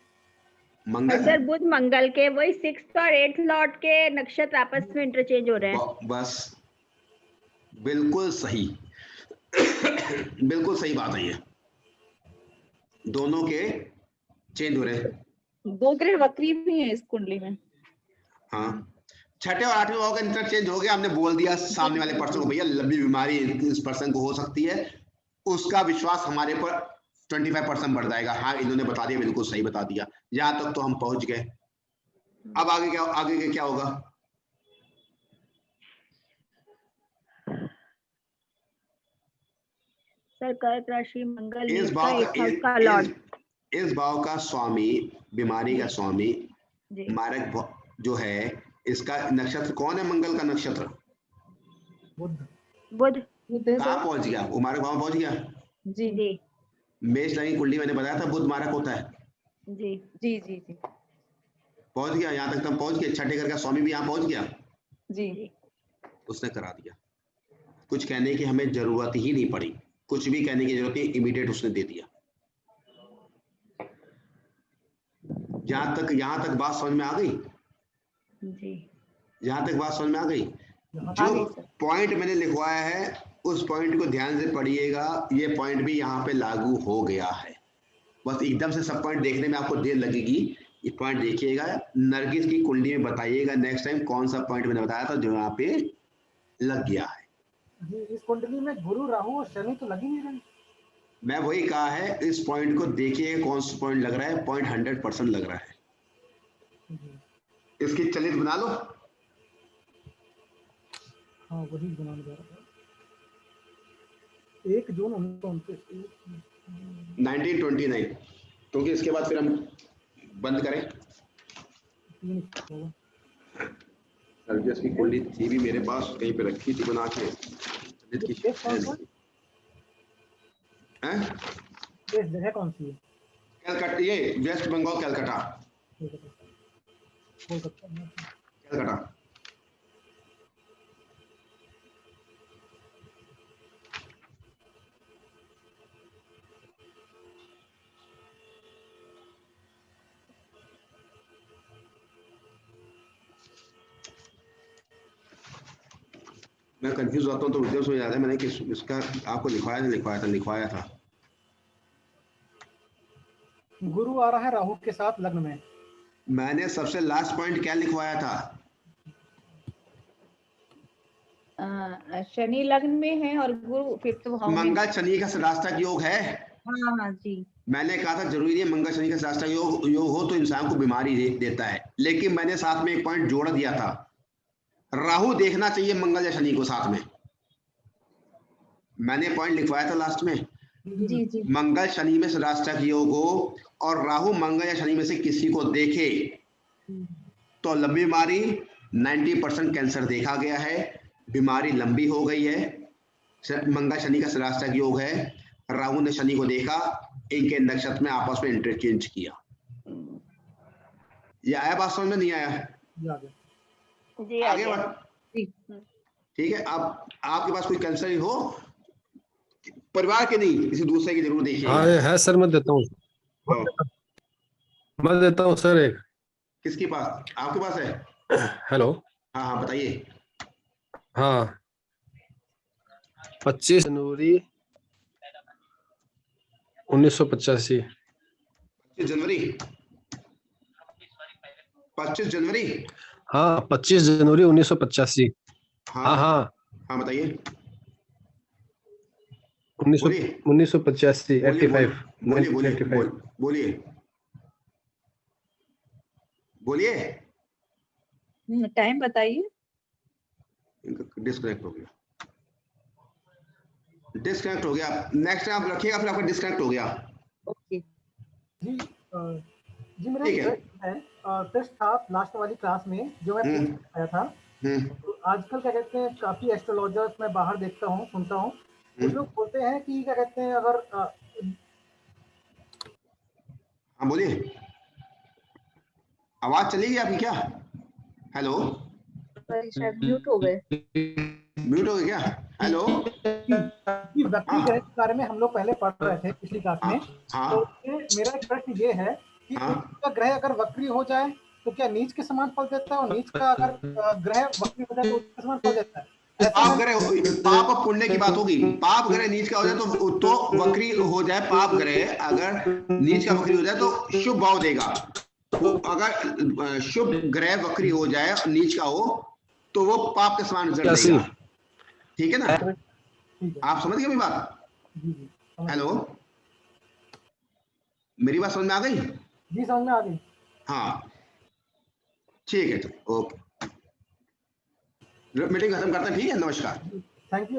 मंगल सर बुध मंगल के वही 6th और 8th लॉर्ड के नक्षत्र आपस में इंटरचेंज हो रहे हैं। बस बिल्कुल सही बिल्कुल सही बात है, ये दोनों के चेंज हो रहे हैं। 2 ग्रह वक्री भी है इस कुंडली में। हाँ, 6ठे और 8वें भाव का इंटरचेंज हो गया। हमने बोल दिया सामने वाले पर्सन को, भैया लंबी बीमारी इस पर्सन को हो सकती है, उसका विश्वास हमारे पर 25% बढ़ जाएगा। हाँ, इन्होंने बता दिया, बिल्कुल सही बता दिया। यहाँ तक तो हम पहुंच गए। अब आगे क्या होगा? सर कर्क राशि मंगल इस नीच का भाव 8th हाउस का लॉर्ड। इस भाव का स्वामी, बीमारी का स्वामी, जी मारक जो है, इसका नक्षत्र कौन है? मंगल का नक्षत्र बुध। बुध। बुध है कहाँ सर। पहुंच गया? वो मारक भाव में पहुंच गया। जी जी मेष लग्न की कुंडली मैंने बताया था बुध मारक होता है। जी जी जी जी पहुंच गया, यहाँ तक तुम पहुंच गए। छठे घर का स्वामी भी यहाँ पहुंच गया, जी। जी उसने करा दिया। कुछ कहने की हमें जरूरत ही नहीं पड़ी, कुछ भी कहने की जरूरत नहीं, इमीडिएट उसने दे दिया। यहाँ तक बात समझ में आ गई? जी यहाँ तक बात समझ में आ गई? आ जो गई सर। पॉइंट मैंने लिखवाया है उस पॉइंट को ध्यान से पढ़िएगा। ये पॉइंट भी यहाँ पे लागू हो गया है। बस एकदम से सब पॉइंट देखने में आपको देर लगेगी। ये पॉइंट देखिएगा, नरगिस की कुंडली में बताइएगा नेक्स्ट टाइम कौन सा पॉइंट मैंने बताया था जो यहाँ पे लग गया है। जी इस कुंडली में गुरु राहु और शनि तो लगी नहीं रही। मैं वही कहा है, इस पॉइंट को देखिए कौन सा पॉइंट लग रहा है। पॉइंट 100% लग रहा है। इसकी चलित बना लो। हाँ वही बनाने जा रहा था। 1 जून 1929। 1929, क्योंकि इसके बाद फिर हम बंद करें। 3 होगा। नरगिस की कुंडली थी भी मेरे पास, कहीं पे रखी थी बना के। चलित की ये कौन सा? हैं? ये जगह कौन सी है? कलकत्ता, ये वेस्ट बंगाल, कलकत्ता। कोलकाता में। कलकत्ता। मैं कंफ्यूज होता हूँ तो उद्योग में याद है मैंने कि इसका आपको लिखवाया था। गुरु आ रहा है राहु के साथ लग्न में। मैंने सबसे लास्ट पॉइंट क्या लिखवाया था? शनि लग्न में है और गुरु 5th भाव में। मंगल शनि का राष्ट्रक योग है। हाँ हाँ जी। मैंने कहा था जरूरी है मंगल शनि का राष्ट्रक योग हो तो इंसान को बीमारी देता है, लेकिन मैंने साथ में एक पॉइंट जोड़ दिया था, राहु देखना चाहिए मंगल या शनि को साथ में। मैंने पॉइंट लिखवाया था लास्ट में। जी जी। मंगल शनि में राष्ट्रक योग हो और राहु मंगल या शनि में से किसी को देखे तो लंबी बीमारी, 90% कैंसर देखा गया है, बीमारी लंबी हो गई है। मंगल शनि का राष्ट्रक योग है, राहु ने शनि को देखा, इनके नक्षत्र में आपस में इंटरचेंज किया। ये आया बात समझ में? नहीं आया? जी आगे आगे। बात जी। ठीक है। अब आपके पास कोई कैंसर हो, परिवार के नहीं किसी दूसरे की जरूर देखिए। हाँ ये है सर, मैं देता हूँ, मैं देता हूँ सर एक। किसके पास? आपके पास है? हेलो। हाँ हाँ बताइए। हाँ 25 जनवरी 1985। 25 जनवरी। 25 जनवरी। हाँ 25 जनवरी 1985। हाँ हाँ हाँ बताइए। 1985 85 1985। बोलिए। टाइम बताइए। डिस्कनेक्ट हो गया। नेक्स्ट आप रखिएगा, फिर आपका डिस्कनेक्ट हो गया। ओके जी जी मेरा ठीक है। टेस्ट था लास्ट वाली क्लास में जो मैं आया था। तो आजकल क्या कहते हैं, काफी एस्ट्रोलॉजर्स मैं बाहर देखता हूँ, सुनता हूँ, कुछ लोग बोलते हैं कि क्या कहते हैं अगर हाँ बोलिए। आवाज चली गई आपकी क्या? हेलो, शायद म्यूट हो गए। म्यूट हो गया क्या? हेलो। व्यक्ति ग्रह के बारे में हम लोग पहले पढ़ रहे थे पिछली क्लास में। हाँ। तो मेरा एक प्रश्न ये है कि उसका ग्रह अगर वक्री हो जाए तो क्या नीच के समान फल देता है, और नीच का अगर ग्रह वक्री हो जाए तो उसके समान फल देता है? पाप ग्रह, पाप और पुण्य की बात होगी। पाप ग्रह नीच का हो जाए तो वक्री हो जाए। पाप ग्रह अगर नीच का वक्री हो जाए तो शुभ भाव देगा। तो अगर शुभ ग्रह वक्री हो जाए और नीच का हो तो वो पाप के समान रिजल्ट देगा। ठीक है ना? आप समझ गए मेरी बात? हेलो, मेरी बात समझ में आ गई? जी समझ में आ गई। हाँ ठीक है, चलो ओके, मीटिंग खत्म करते हैं। ठीक है, नमस्कार। Thank you.